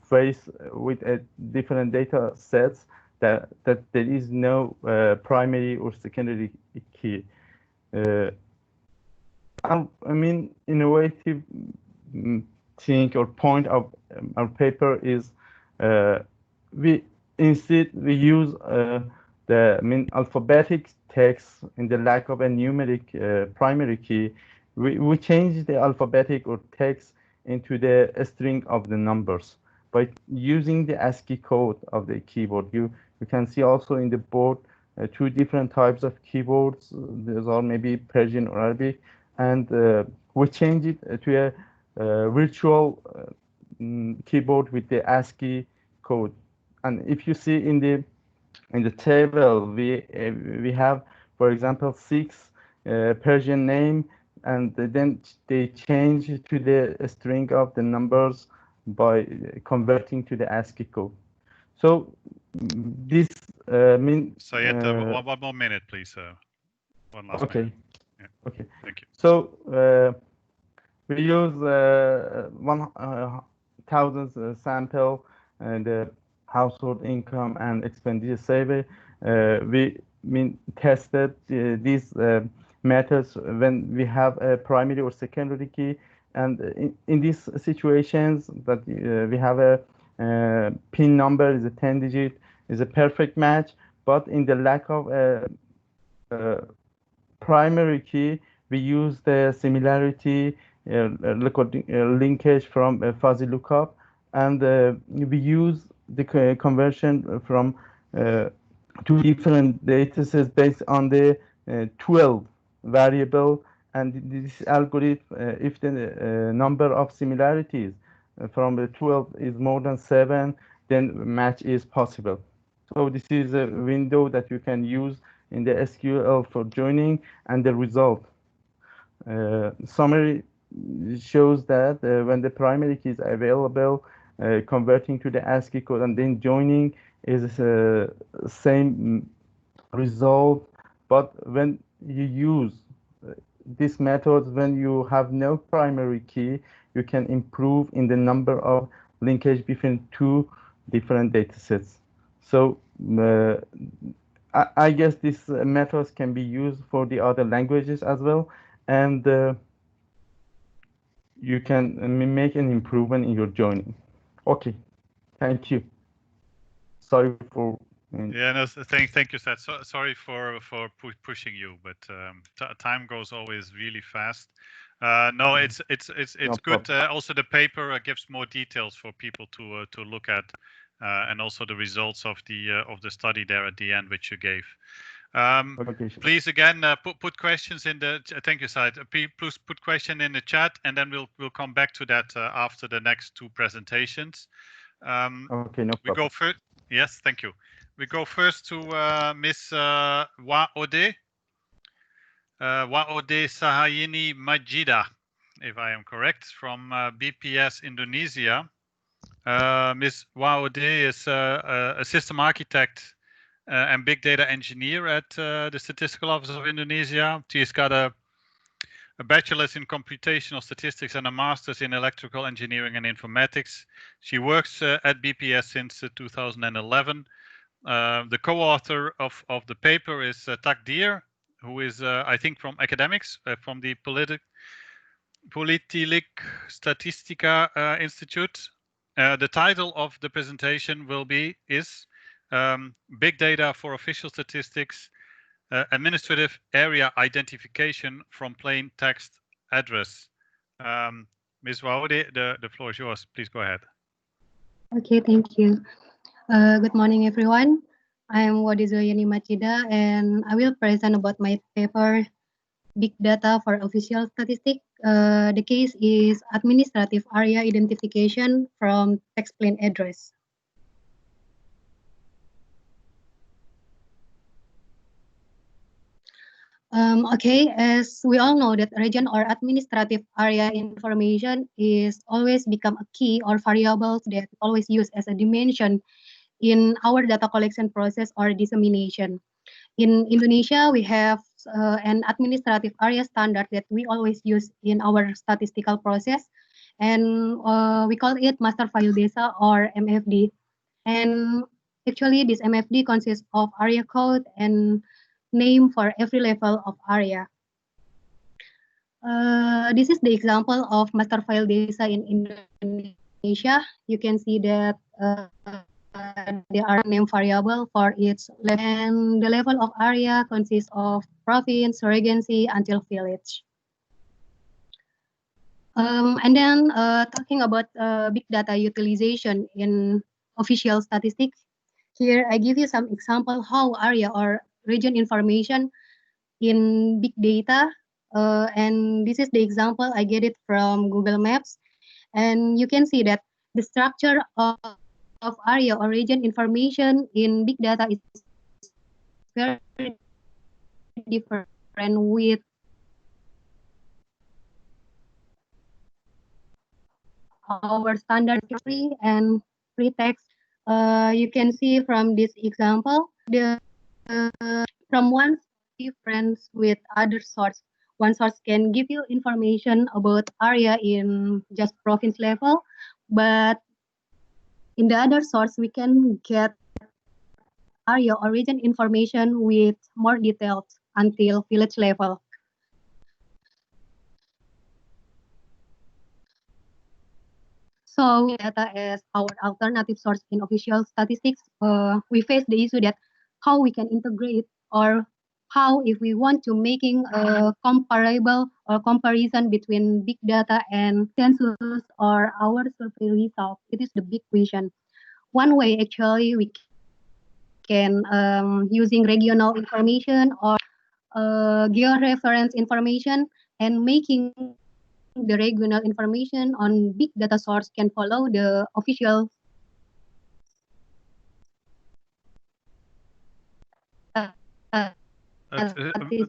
E: face with different data sets that there is no primary or secondary key. Innovative think or point of our paper is we use the alphabetic text in the lack of a numeric primary key. We change the alphabetic or text into the string of the numbers by using the ASCII code of the keyboard. You can see also in the board two different types of keyboards. Those are maybe Persian or Arabic, and we change it to a virtual keyboard with the ASCII code. And if you see in the table, we have, for example, 6 Persian name, and then they change to the string of the numbers by converting to the ASCII code. So this means.
A: So one more minute, please. One last minute.
E: Yeah. Okay.
A: Thank you.
E: So we use 1,000 sample and household income and expenditure survey. We tested these methods when we have a primary or secondary key, and in these situations that we have a PIN number is a 10-digit, is a perfect match. But in the lack of primary key, we use the similarity linkage from fuzzy lookup, and we use the conversion from 2 different data sets based on the 12 variable, and this algorithm, if the number of similarities from the 12 is more than 7, then match is possible. So this is a window that you can use in the SQL for joining, and the result. Summary shows that when the primary key is available, converting to the ASCII code and then joining is same result. But when you use this method, when you have no primary key, you can improve in the number of linkage between 2 different data sets. So I guess these methods can be used for the other languages as well, and you can make an improvement in your joining. Okay, thank you. Sorry for.
A: Yeah, no, thank you, Seth. Sorry for pushing you, but time goes always really fast. No, it's no good. Also, the paper gives more details for people to look at, and also the results of the study there at the end, which you gave. Please again put questions in the. Thank you, Said. Please put question in the chat, and then we'll come back to that after the next 2 presentations.
E: Okay, no problem.
A: We go first. Yes, thank you. We go first to Miss Waode Sahayini Majida, if I am correct, from BPS Indonesia. Ms. Waode is a system architect and big data engineer at the Statistical Office of Indonesia. She's got a bachelor's in computational statistics and a master's in electrical engineering and informatics. She works at BPS since 2011. The co-author of the paper is Takdir, who is, I think, from academics, from the Politik Statistika Institute. The title of the presentation is Big Data for Official Statistics, Administrative Area Identification from Plain Text Address. Ms. Waode, the floor is yours. Please go ahead.
F: Okay, thank you. Good morning, everyone. I am Waode Sahayini Majida, and I will present about my paper, Big Data for Official Statistics. The case is Administrative Area Identification from Text Plain Address. Okay, as we all know that region or administrative area information is always become a key or variable that always used as a dimension in our data collection process or dissemination. In Indonesia, we have an administrative area standard that we always use in our statistical process, and we call it Master File Desa or MFD. And actually, this MFD consists of area code and name for every level of area. This is the example of Master File Desa in Indonesia. You can see that there are name variable for each level, and the level of area consists of province, regency, until village. And then talking about big data utilization in official statistics, here I give you some example how area or region information in big data, and this is the example I get it from Google Maps, and you can see that the structure of area or region information in big data is very different with our standard free and free text. You can see from this example, the from one difference with other source. One source can give you information about area in just province level, but in the other source, we can get area or region information with more details until village level. So data as our alternative source in official statistics, we face the issue that how we can integrate, or how if we want to making a comparable or comparison between big data and census or our survey result. It is the big question. One way actually we can using regional information or georeference information and making the regional information on big data source can follow the official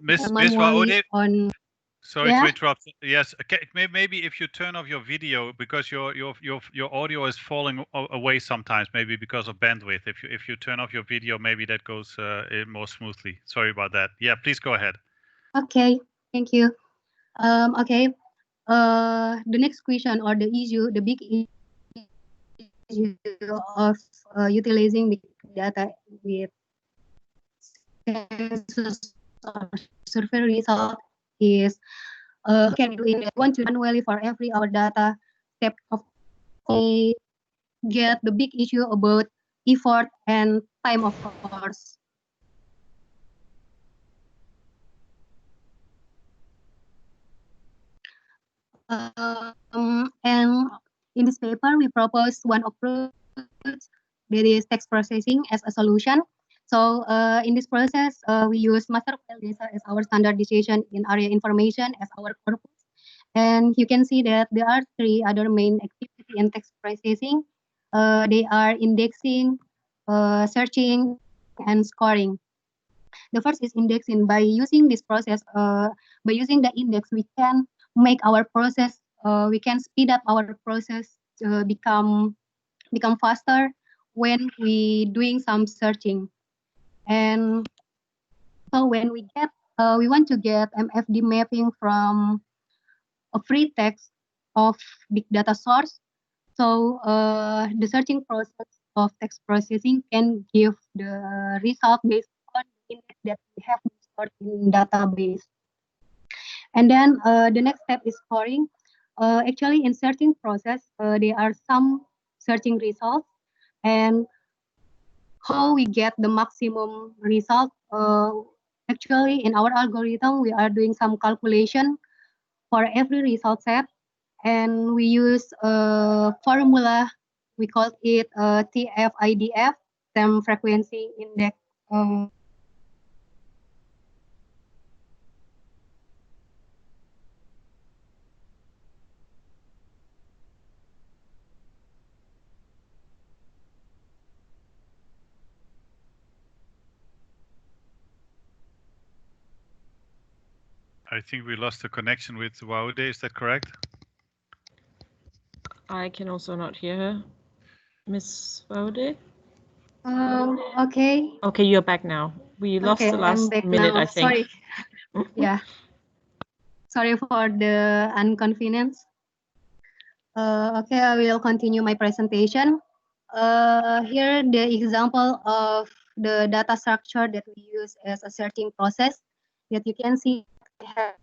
A: Miss Waode,
F: on.
A: Sorry to interrupt. Yes, okay, maybe if you turn off your video, because your audio is falling away sometimes, maybe because of bandwidth. If you turn off your video, maybe that goes more smoothly. Sorry about that. Yeah, please go ahead.
F: Okay, thank you. Okay, the next question or the issue, the big issue of utilizing big data with census or survey result is can we do it manually for every our data step of we get the big issue about effort and time, of course. And in this paper, we propose one approach that is text processing as a solution. So in this process, we use master file data as our standardization in area information as our purpose. And you can see that there are three other main activity in text processing. They are indexing, searching, and scoring. The first is indexing. By using this process, by using the index, we can make our process, we can speed up our process to become faster when we doing some searching. And so when we get, we want to get MFD mapping from a free text of big data source. So the searching process of text processing can give the result based on the index that we have stored in database. And then the next step is scoring. Actually, in searching process, there are some searching results, and how we get the maximum result. Actually, in our algorithm, we are doing some calculation for every result set, and we use a formula. We call it TF-IDF, term frequency index.
A: I think we lost the connection with Waode. Is that correct?
B: I can also not hear her. Miss Waode?
F: Okay.
B: Okay, you're back now. We lost the last minute, now. I think.
F: Sorry. Yeah. Sorry for the inconvenience. Okay, I will continue my presentation. Here the example of the data structure that we use as a searching process. That you can see we have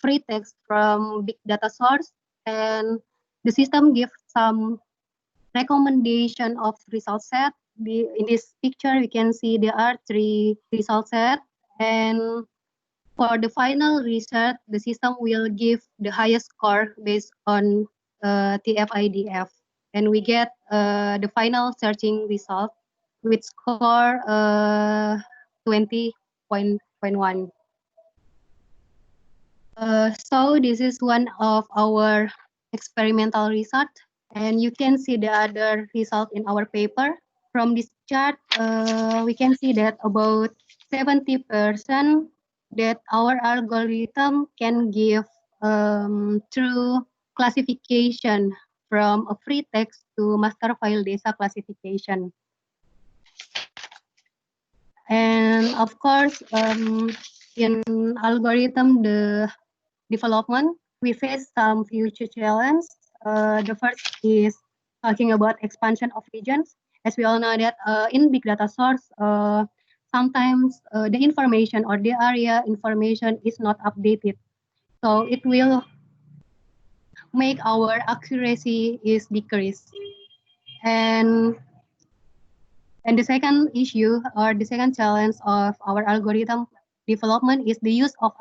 F: free text from big data source, and the system gives some recommendation of result set. In this picture, we can see there are 3 result set, and for the final result, the system will give the highest score based on TF-IDF, and we get the final searching result with score 20.1. So this is one of our experimental result And you can see the other result in our paper. From this chart, we can see that about 70% that our algorithm can give true classification from a free text to master file data classification. And of course, in algorithm development, we face some future challenges. The first is talking about expansion of regions. As we all know that in big data source, sometimes the information or the area information is not updated. So it will make our accuracy is decreased. And the second issue or the second challenge of our algorithm development is the use of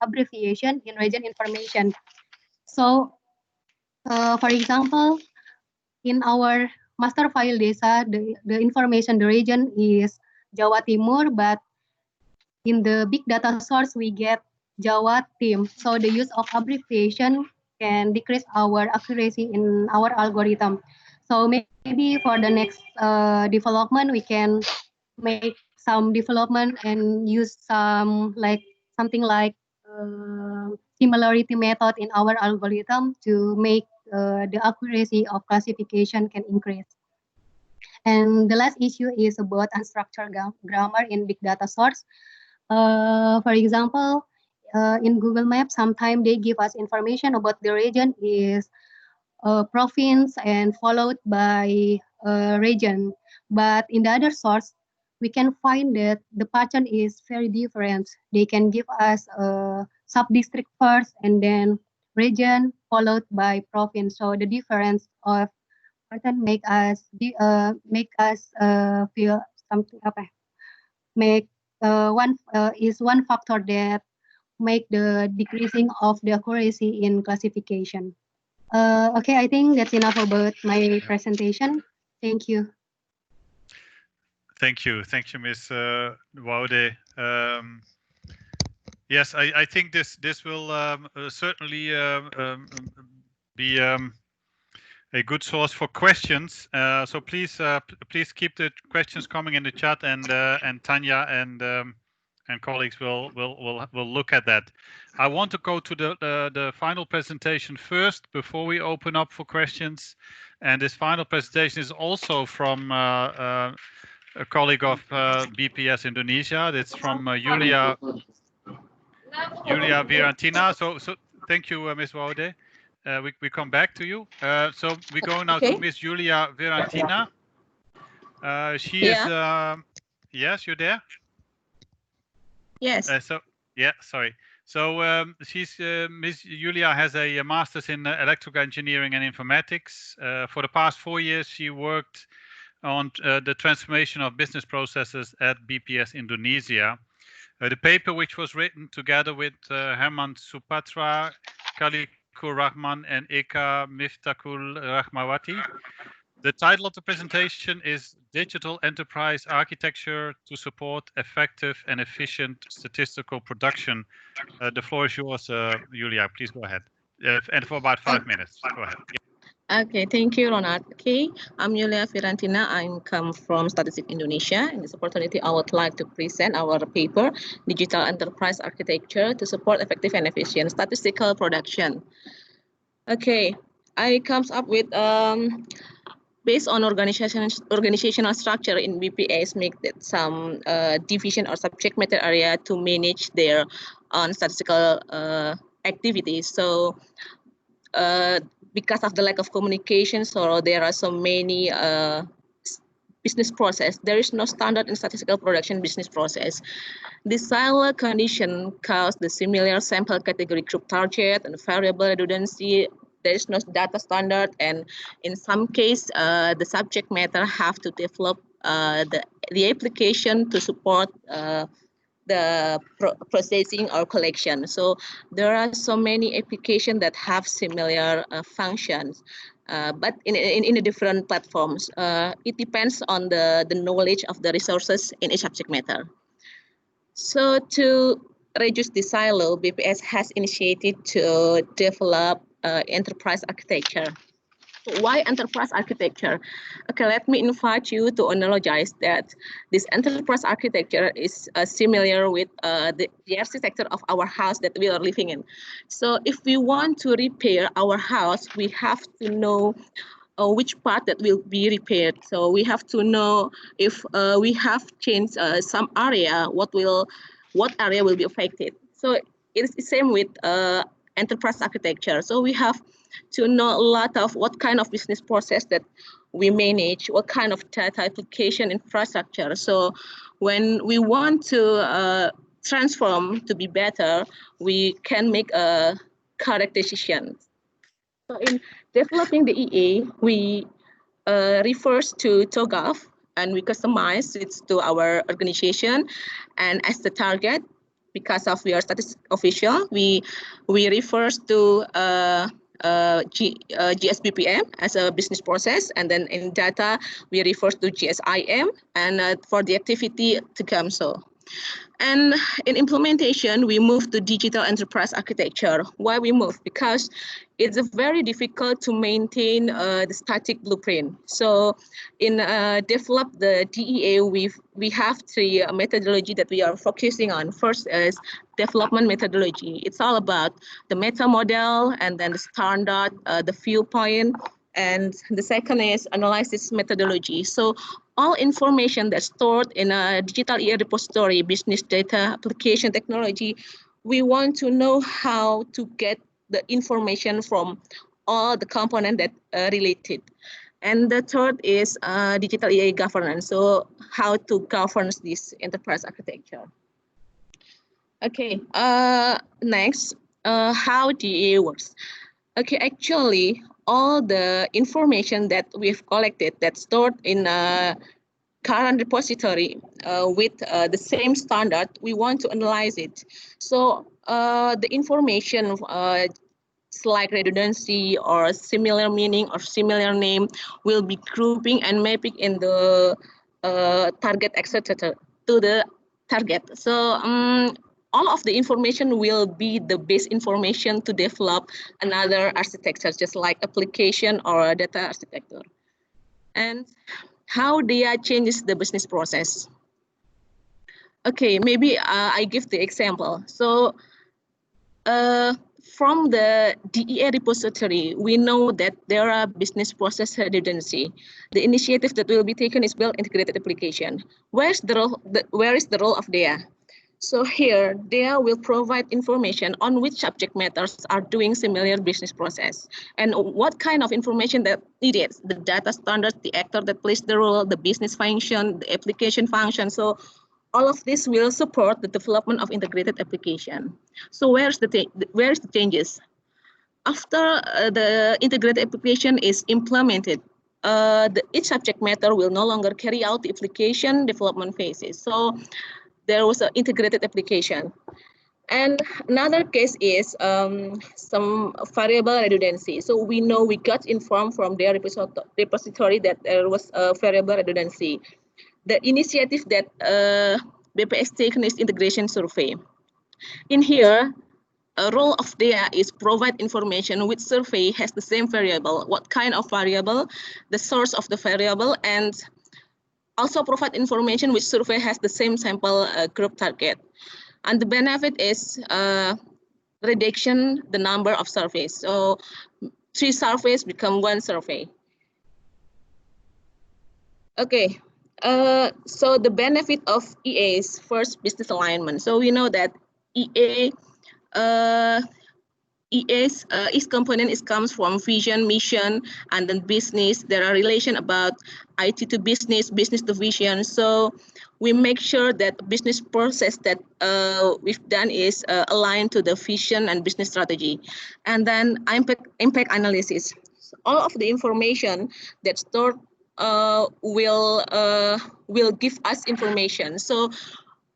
F: abbreviation in region information. So, for example, in our master file data, the information, the region is Jawa Timur, but in the big data source, we get Jawa Tim. So the use of abbreviation can decrease our accuracy in our algorithm. So maybe for the next development, we can make some development and use some something like similarity method in our algorithm to make the accuracy of classification can increase. And the last issue is about unstructured grammar in big data source. For example, in Google Maps, sometimes they give us information about the region is province and followed by region. But in the other source, we can find that the pattern is very different. They can give us a sub-district first and then region followed by province. So the difference of pattern make us feel something make one factor that make the decreasing of the accuracy in classification. Okay, I think that's enough about my presentation. Thank you.
A: Thank you, Ms. Woude. Yes, I think this will certainly be a good source for questions. So please keep the questions coming in the chat, and Tanya and colleagues will look at that. I want to go to the final presentation first before we open up for questions. And this final presentation is also from a colleague of BPS Indonesia. It's from Julia Virantina. So thank you, Ms. Woude. We come back to you. So we go now to Ms. Julia Virantina. She is. Yes, you're there.
G: Yes.
A: Sorry. So she's Ms. Julia has a master's in electrical engineering and informatics. For the past 4 years, she worked on the transformation of business processes at BPS Indonesia. The paper, which was written together with Herman Supatra, Kalikur Rahman, and Eka Miftakul Rahmawati. The title of the presentation is Digital Enterprise Architecture to Support Effective and Efficient Statistical Production. The floor is yours, Julia. Please go ahead. And for about 5 minutes. Go ahead.
G: Okay, thank you, Ronald. Okay, I'm Julia Virantina. I come from Statistics Indonesia. In this opportunity, I would like to present our paper, Digital Enterprise Architecture to Support Effective and Efficient Statistical Production. Okay, I comes up with based on organizational structure in BPS, make that some division or subject matter area to manage their own statistical activities. So because of the lack of communication, so there are so many business process. There is no standard in statistical production business process. This silo condition cause the similar sample category group target and variable redundancy. There is no data standard, and in some case, the subject matter have to develop the application to support the processing or collection. So there are so many applications that have similar functions, but in the different platforms. It depends on the knowledge of the resources in each subject matter. So to reduce the silo, BPS has initiated to develop enterprise architecture. Why enterprise architecture? Okay, let me invite you to analogize that this enterprise architecture is similar with the architecture of our house that we are living in. So if we want to repair our house, we have to know which part that will be repaired. So we have to know if we have changed some area, what area will be affected. So it is the same with enterprise architecture. So we have to know a lot of what kind of business process that we manage, what kind of data application infrastructure. So when we want to transform to be better, we can make a correct decision. So in developing the EA, we refers to TOGAF, and we customize it to our organization. And as the target, because of we are statistical official, we refers to GSBPM as a business process, and then in data we refer to GSIM, and for the activity to come so. And in implementation, we move to digital enterprise architecture. Why we move? Because it's very difficult to maintain the static blueprint. So in develop the DEA, we have three methodology that we are focusing on. First is development methodology. It's all about the meta model and then the standard, the viewpoint, and the second is analysis methodology. So all information that's stored in a digital EA repository, business data, application technology, we want to know how to get the information from all the components that are related. And the third is digital EA governance. So how to govern this enterprise architecture. Okay, next, how DEA works. Okay, actually, all the information that we've collected that's stored in a current repository with the same standard, we want to analyze it. So the information like redundancy or similar meaning or similar name will be grouping and mapping in the target etc. to the target. So all of the information will be the base information to develop another architecture, just like application or data architecture. And how DEA changes the business process. Okay, maybe I give the example. So from the DEA repository, we know that there are business process redundancy. The initiative that will be taken is build integrated application. Where is the role of DEA? So here, DEA will provide information on which subject matters are doing similar business process and what kind of information that needed, the data standards, the actor that plays the role, the business function, the application function. So all of this will support the development of integrated application. So where's the changes? After the integrated application is implemented, each subject matter will no longer carry out the application development phases. So there was an integrated application. And another case is some variable redundancy. So we know we got informed from their repository that there was a variable redundancy. The initiative that BPS taken is integration survey. In here, a role of DEA is provide information which survey has the same variable, what kind of variable, the source of the variable, and also provide information which survey has the same sample group target. And the benefit is reduction the number of surveys. So 3 surveys become 1 survey. Okay, so the benefit of EA is first business alignment. So we know that EA each component comes from vision, mission, and then business. There are relation about IT to business, business to vision. So we make sure that business process that we've done is aligned to the vision and business strategy. And then impact analysis. So all of the information that's stored will give us information. So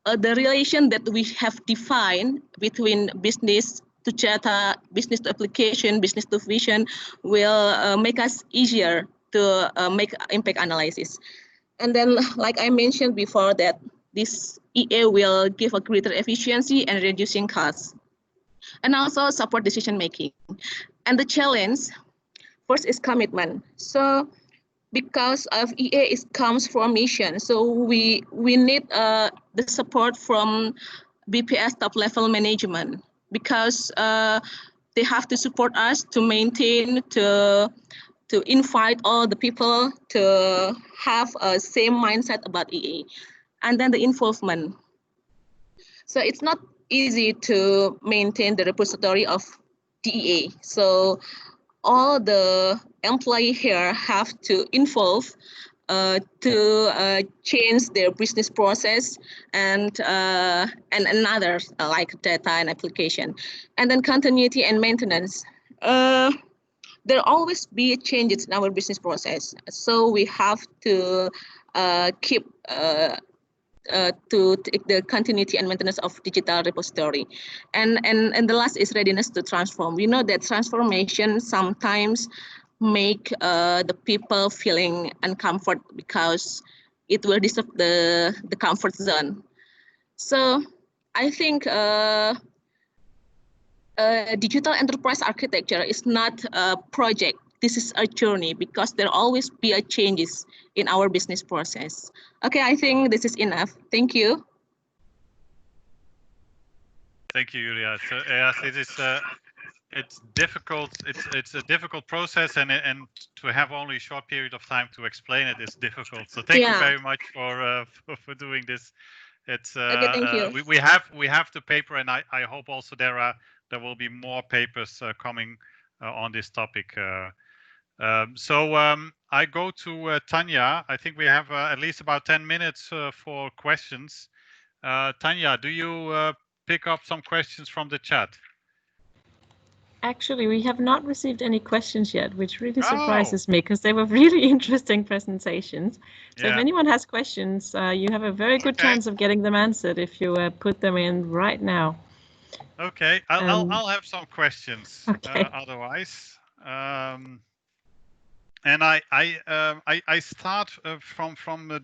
G: the relation that we have defined between business to data, business to application, business to vision will make us easier to make impact analysis. And then, like I mentioned before, that this EA will give a greater efficiency and reducing costs, and also support decision making. And the challenge, First is commitment. So because of EA comes from mission, so we need the support from BPS top level management, because they have to support us to maintain, to invite all the people to have a same mindset about EA. And then the involvement. So it's not easy to maintain the repository of DEA. So all the employee here have to involve to change their business process and another like data and application, and then continuity and maintenance. There always be changes in our business process, so we have to keep to the continuity and maintenance of digital repository. And the last is readiness to transform. We know that transformation sometimes make the people feeling uncomfortable because it will disturb the comfort zone. So I think digital enterprise architecture is not a project. This is a journey, because there always be a changes in our business process. Okay, I think this is enough. Thank you.
A: Thank you, Julia. So yes, it is. It's difficult. It's a difficult process, and to have only a short period of time to explain it is difficult. So thank you very much for doing this. It's
G: okay, thank you.
A: We have the paper, and I hope also there will be more papers coming on this topic. I go to Tanya. I think we have at least about 10 minutes for questions. Tanya, do you pick up some questions from the chat?
B: Actually, we have not received any questions yet, which really surprises me, because they were really interesting presentations. So if anyone has questions, you have a very good chance of getting them answered if you put them in right now.
A: Okay, I'll have some questions.
B: Okay.
A: Otherwise, and I start from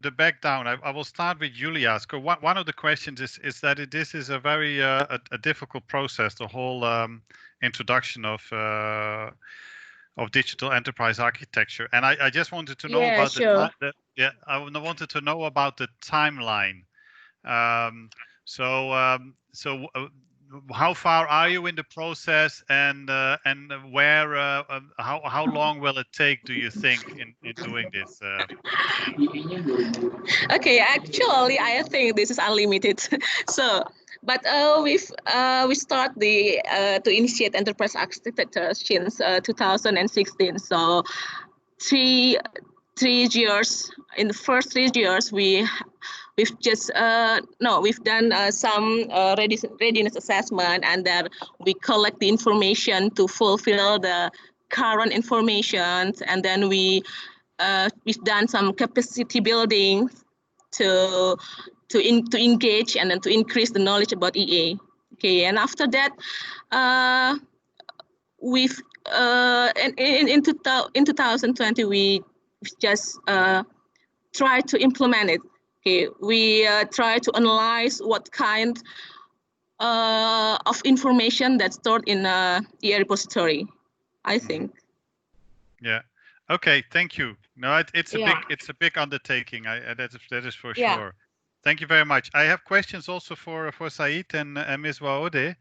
A: the back down. I will start with Julia. So one of the questions is that this is a very a difficult process, the whole introduction of digital enterprise architecture, and I just wanted to know about I wanted to know about the timeline. How far are you in the process, and where how long will it take, do you think, in doing this?
G: Okay, actually I think this is unlimited. So but we start to initiate enterprise architecture since 2016. So three years, in the first 3 years we've done some readiness assessment, and then we collect the information to fulfill the current information, and then we've done some capacity building to engage and then to increase the knowledge about EA. Okay, and after that, we've in 2020 we just try to implement it. Okay, we try to analyze what kind of information that's stored in EA repository, I think.
A: Yeah. Okay. Thank you. No, it's a big undertaking. That is for sure. Thank you very much. I have questions also for Said and Ms. Waode.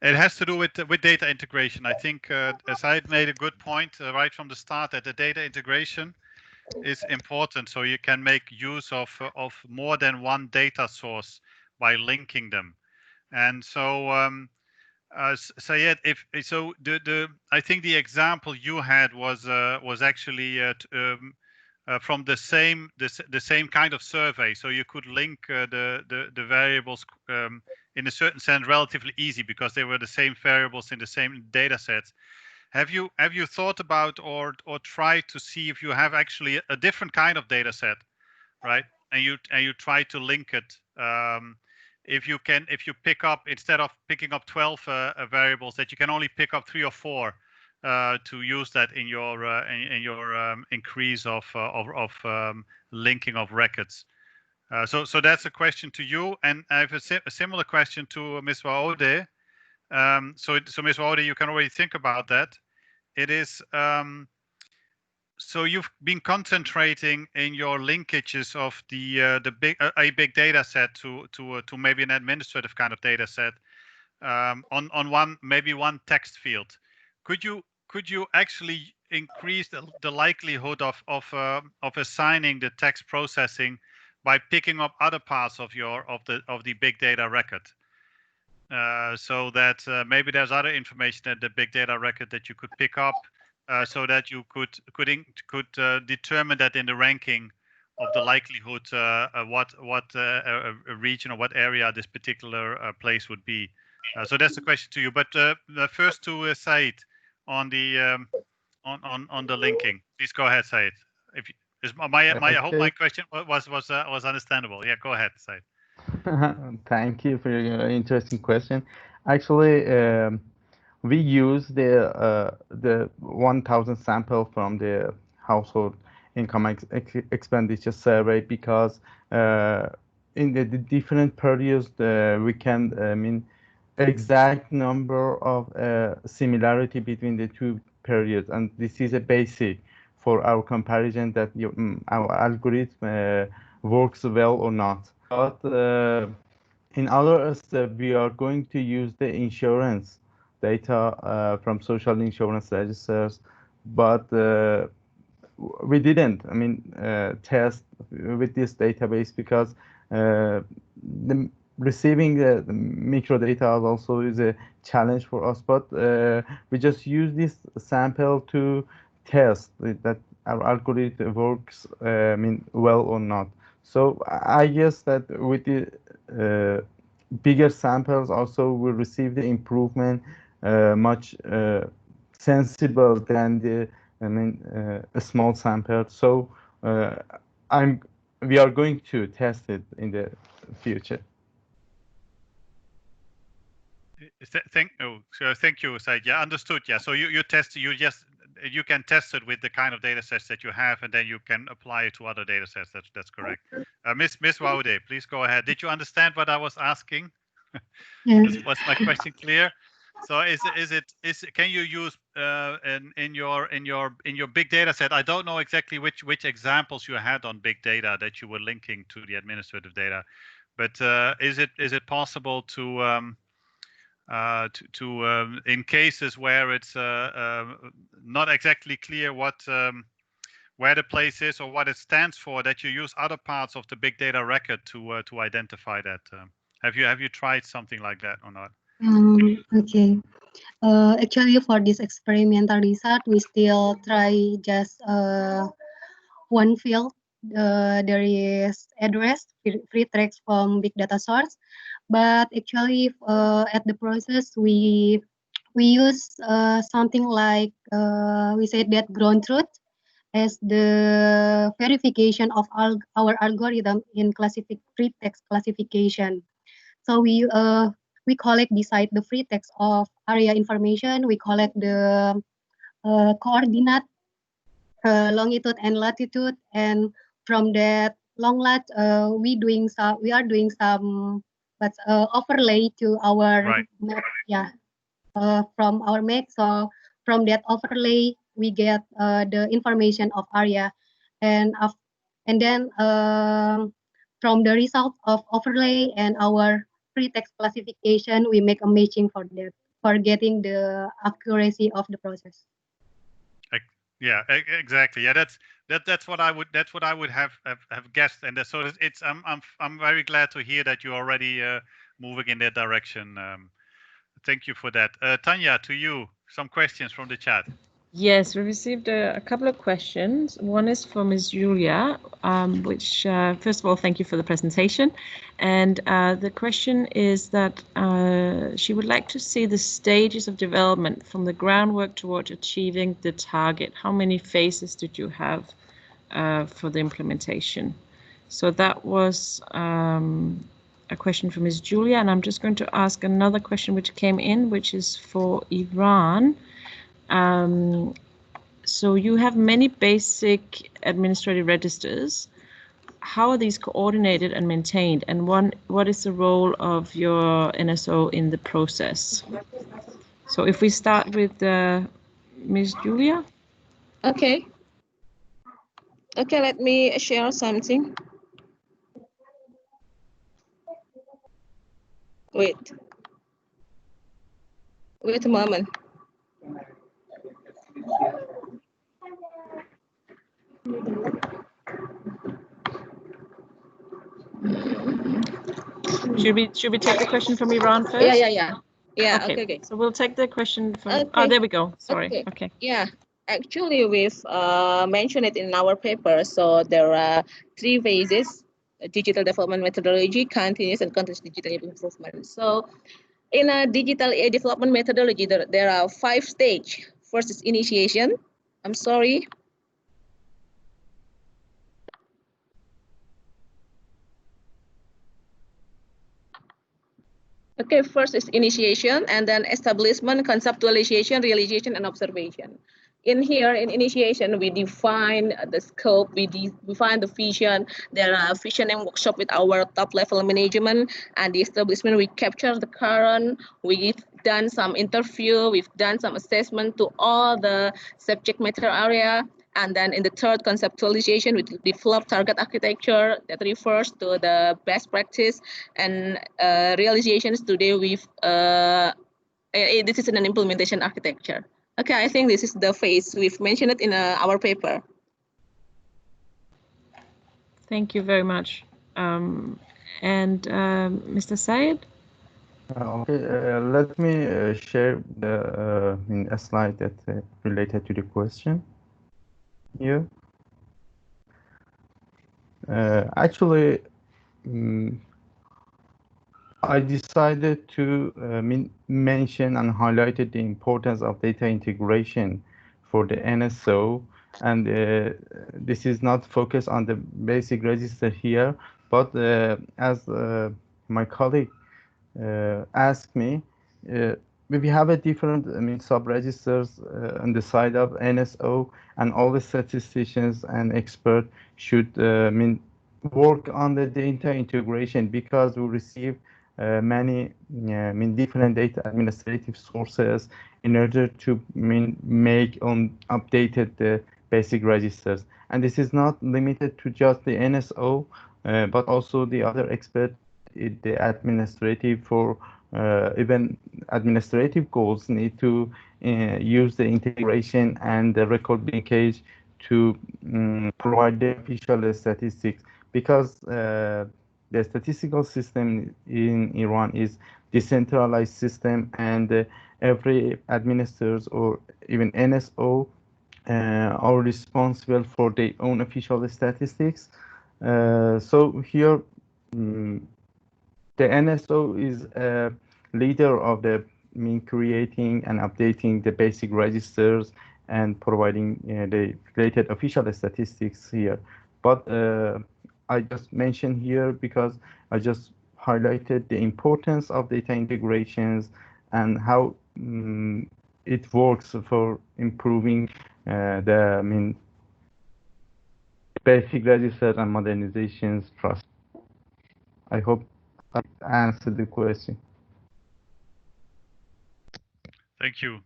A: It has to do with data integration. I think Said made a good point right from the start, that the data integration is important, so you can make use of more than one data source by linking them. And so Sayed, I think the example you had was actually from the same kind of survey, so you could link the variables in a certain sense relatively easy, because they were the same variables in the same data sets. Have you thought about or tried to see if you have actually a different kind of data set, right? And you try to link it. If you pick up, instead of picking up 12 variables, that you can only pick up 3 or 4 to use that in your increase of linking of records. So that's a question to you, and I have a similar question to Ms. Waode. So Ms. Waode, you can already think about that. It is so you've been concentrating in your linkages of the big data set to maybe an administrative kind of data set on one text field. Could you actually increase the likelihood of assigning the text processing by picking up other parts of the big data record? So that maybe there's other information in the big data record that you could pick up, so that you could determine that in the ranking of the likelihood what a region or what area this particular place would be. So that's the question to you. But first to Said on the linking. Please go ahead, Said. If you, I hope my question was understandable. Yeah, go ahead, Said.
E: Thank you for your interesting question. Actually, we use the 1,000 sample from the household income expenditure survey because in the different periods we can exact number of similarity between the two periods, and this is a basic for our comparison that our algorithm works well or not. But in other steps, we are going to use the insurance data from social insurance registers, but we didn't, test with this database because receiving the micro data also is a challenge for us. But we just use this sample to test that our algorithm works well or not. So I guess that with the bigger samples also will receive the improvement much sensible than the a small sample. So we are going to test it in the future.
A: Thank you, Said. Yeah, understood. Yeah, so you can test it with the kind of data sets that you have, and then you can apply it to other data sets. That's correct. Miss Waude, please go ahead. Did you understand what I was asking?
F: Yes.
A: Was my question clear? So can you use in your big data set? I don't know exactly which examples you had on big data that you were linking to the administrative data, but is it possible to in cases where it's not exactly clear where the place is or what it stands for, that you use other parts of the big data record to identify that? Have you tried something like that or not?
F: Okay. Actually, for this experimental research, we still try just one field. There is address, free text from big data source. But actually, at the process, we use something like we said that ground truth as the verification of our algorithm in free text classification. So we collect beside the free text of area information, we collect the coordinate, longitude and latitude, and from that long lat, we are doing some overlay to our map. Yeah, from our map. So from that overlay, we get the information of area, and then from the result of overlay and our free text classification, we make a matching for that, for getting the accuracy of the process.
A: Yeah, exactly. Yeah, that's what I would have guessed, and so it's I'm very glad to hear that you're already moving in that direction. Thank you for that. Tanya, to you, some questions from the chat.
B: Yes, we received a couple of questions. One is from Ms. Julia, which, first of all, thank you for the presentation. And the question is that she would like to see the stages of development from the groundwork toward achieving the target. How many phases did you have for the implementation? So that was a question from Ms. Julia, and I'm just going to ask another question which came in, which is for Iran. So you have many basic administrative registers. How are these coordinated and maintained? And what is the role of your NSO in the process? So if we start with Ms. Julia.
G: Okay. Okay, let me share something. Wait a moment.
B: Should we take the question from Iran first?
G: Yeah.
B: Okay.
G: Okay.
B: So we'll take the question from.
G: Okay.
B: Oh, there we go. Sorry. Okay.
G: Yeah. Actually, we've mentioned it in our paper. So there are 3 phases: digital development methodology, continuous and continuous digital improvement. So in a digital development methodology, there are 5 stages. First is initiation. I'm sorry. Okay, first is initiation, and then establishment, conceptualization, realization, and observation. In here, in initiation, we define the scope, we define the vision. There are visioning workshop with our top level management, and the establishment, we capture the current, we've done some interview, we've done some assessment to all the subject matter area. And then in the third conceptualization, we develop target architecture that refers to the best practice, and realizations today this is an implementation architecture. Okay, I think this is the phase. We've mentioned it in our paper.
B: Thank you very much. Mr. Syed?
E: Okay, let me share a slide that related to the question here. Actually, I decided to mention and highlighted the importance of data integration for the NSO, and this is not focused on the basic register here, but as my colleague asked me, we have a different sub-registers on the side of NSO, and all the statisticians and experts should work on the data integration, because we receive many different data administrative sources in order to make updated the basic registers. And this is not limited to just the NSO, but also the other experts, the administrative, for even administrative goals need to use the integration and the record linkage to provide the official statistics, because the statistical system in Iran is decentralized system, and every administrators or even NSO are responsible for their own official statistics. So here, the NSO is a leader of the creating and updating the basic registers and providing the related official statistics here. But I just mentioned here because I just highlighted the importance of data integrations and how it works for improving the basic registers and modernizations trust. I hope I answered the question.
A: Thank you.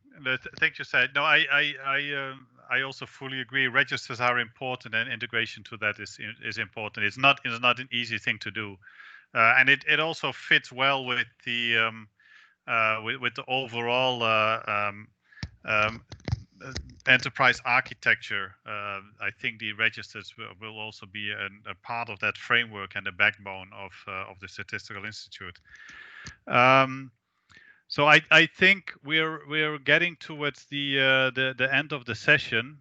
A: Thank you, Syed. No, I also fully agree. Registers are important, and integration to that is important. It's not an easy thing to do, and it also fits well with the with the overall enterprise architecture. I think the registers will also be a part of that framework and the backbone of the Statistical Institute. So I think we're getting towards the end of the session.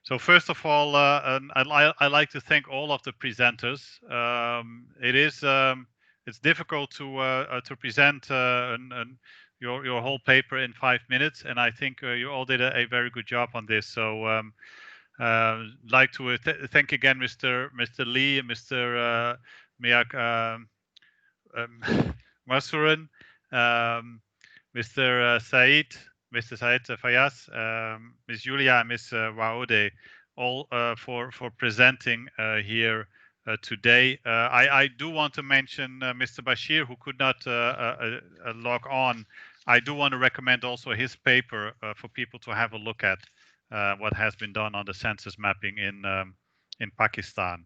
A: So first of all, I'd like to thank all of the presenters. It's difficult to present your whole paper in 5 minutes, and I think you all did a very good job on this. So like to thank again Mr. Lee and Mr. Miak Masuren, Mr. Said Fayaz, Ms. Julia, and Ms. Waode, all for presenting here today. I do want to mention Mr. Bashir, who could not log on. I do want to recommend also his paper for people to have a look at. what has been done on the census mapping in Pakistan.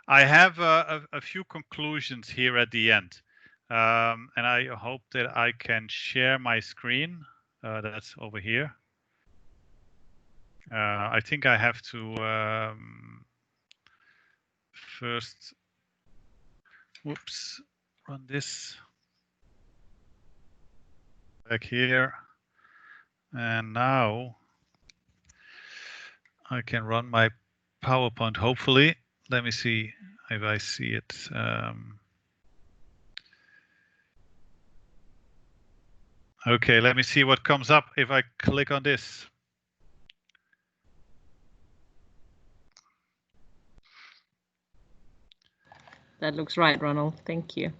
A: I have a few conclusions here at the end, and I hope that I can share my screen. That's over here. I think I have to first, whoops, run this back here, and now I can run my PowerPoint, hopefully. Let me see if I see it. Okay, let me see what comes up if I click on this.
B: That looks right, Ronald. Thank you.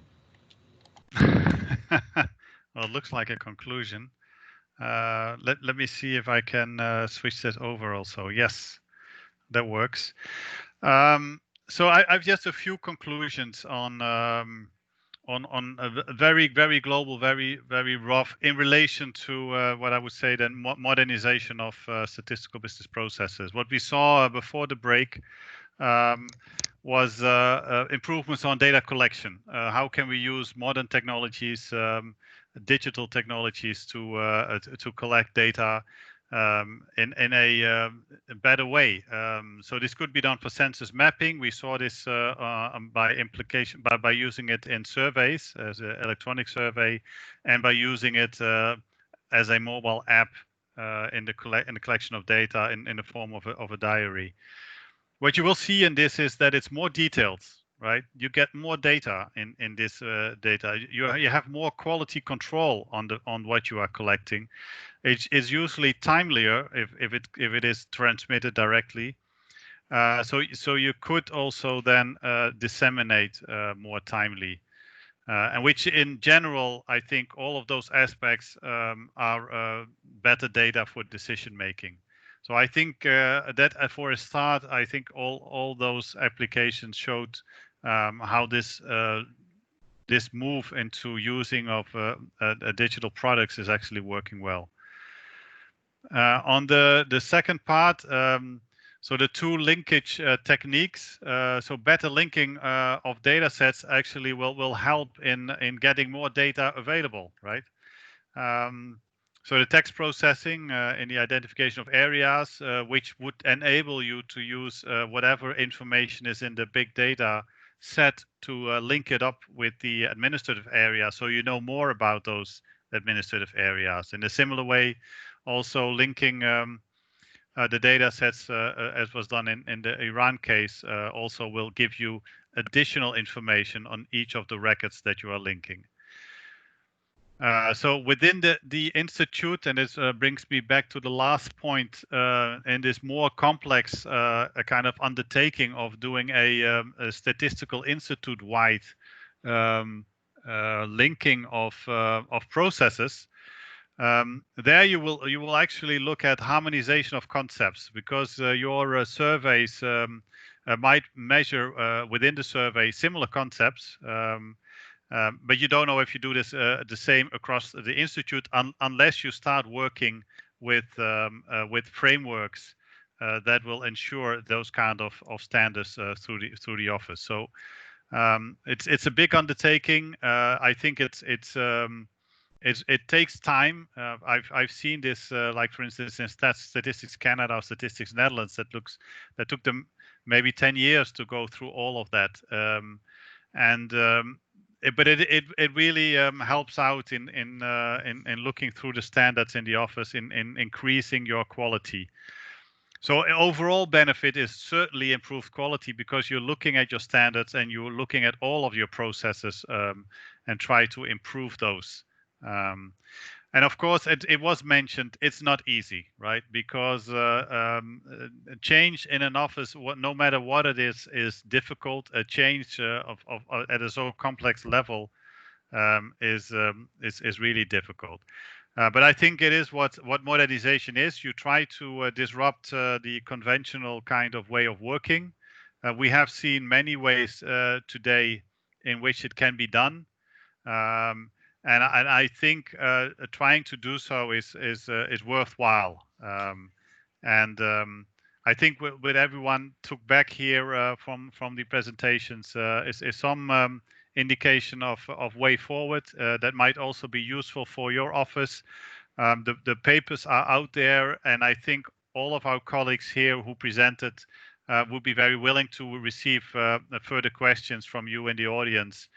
A: Well, it looks like a conclusion. Let me see if I can switch that over also. Yes, that works. So I've just a few conclusions on a very global, very rough in relation to what I would say then modernization of statistical business processes. What we saw before the break was improvements on data collection. How can we use modern technologies, digital technologies to collect data in a better way. So this could be done for census mapping. We saw this by implication by using it in surveys as an electronic survey, and by using it as a mobile app in the collection of data in the form of a diary. What you will see in this is that it's more detailed, right? You get more data in this data. You have more quality control on what you are collecting. It's usually timelier if it is transmitted directly. So you could also then disseminate more timely, and which in general, I think all of those aspects are better data for decision making. So I think that for a start, I think all those applications showed how this move into using of digital products is actually working well. On the second part, so the two linkage techniques, so better linking of data sets actually will help in getting more data available, right? So the text processing in the identification of areas, which would enable you to use whatever information is in the big data set to link it up with the administrative area, so you know more about those administrative areas. In a similar way, also linking the data sets as was done in the Iran case also will give you additional information on each of the records that you are linking. So within the institute, and this brings me back to the last point, in this more complex a kind of undertaking of doing a statistical institute-wide linking of processes. There you will actually look at harmonization of concepts, because your surveys might measure within the survey similar concepts. But you don't know if you do this the same across the institute unless you start working with frameworks that will ensure those kind of standards through the office. So it's a big undertaking. I think it takes time. I've seen this, like for instance, in Statistics Canada or Statistics Netherlands, that took them maybe 10 years to go through all of that. But it really helps out in looking through the standards in the office, in increasing your quality. So overall benefit is certainly improved quality, because you're looking at your standards and you're looking at all of your processes and try to improve those. And of course, it was mentioned, it's not easy, right? Because change in an office, no matter what it is difficult. A change at a so complex level is really difficult. But I think it is what modernization is. You try to disrupt the conventional kind of way of working. We have seen many ways today in which it can be done. And I think trying to do so is worthwhile. And I think what everyone took back here from the presentations is some indication of way forward that might also be useful for your office. The papers are out there, and I think all of our colleagues here who presented would be very willing to receive further questions from you in the audience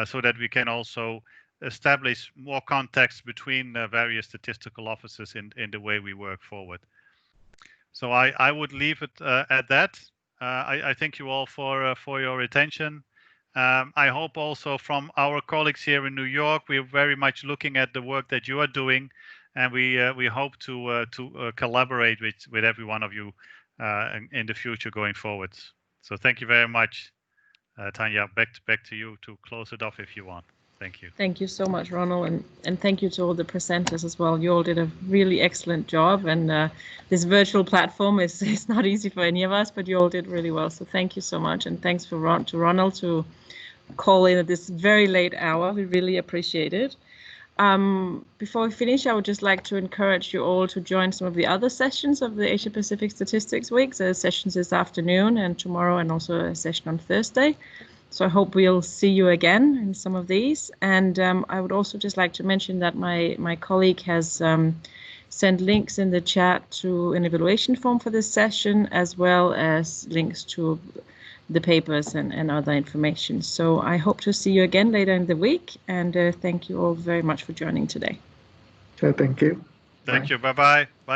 A: so that we can also establish more context between various statistical offices in the way we work forward. So I would leave it at that. I thank you all for your attention. I hope also from our colleagues here in New York, we're very much looking at the work that you are doing, and we hope to collaborate with every one of you in the future going forward. So thank you very much, Tanya. Back to you to close it off if you want. Thank you.
B: Thank you so much, Ronald, and thank you to all the presenters as well. You all did a really excellent job, and this virtual platform is not easy for any of us, but you all did really well. So thank you so much, and thanks to Ronald to call in at this very late hour. We really appreciate it. Before we finish, I would just like to encourage you all to join some of the other sessions of the Asia Pacific Statistics Week. There are sessions this afternoon and tomorrow, and also a session on Thursday. So I hope we'll see you again in some of these. And I would also just like to mention that my colleague has sent links in the chat to an evaluation form for this session, as well as links to the papers and other information. So I hope to see you again later in the week, and thank you all very much for joining today.
C: Okay, thank you.
A: Thank you. Bye-bye. Bye.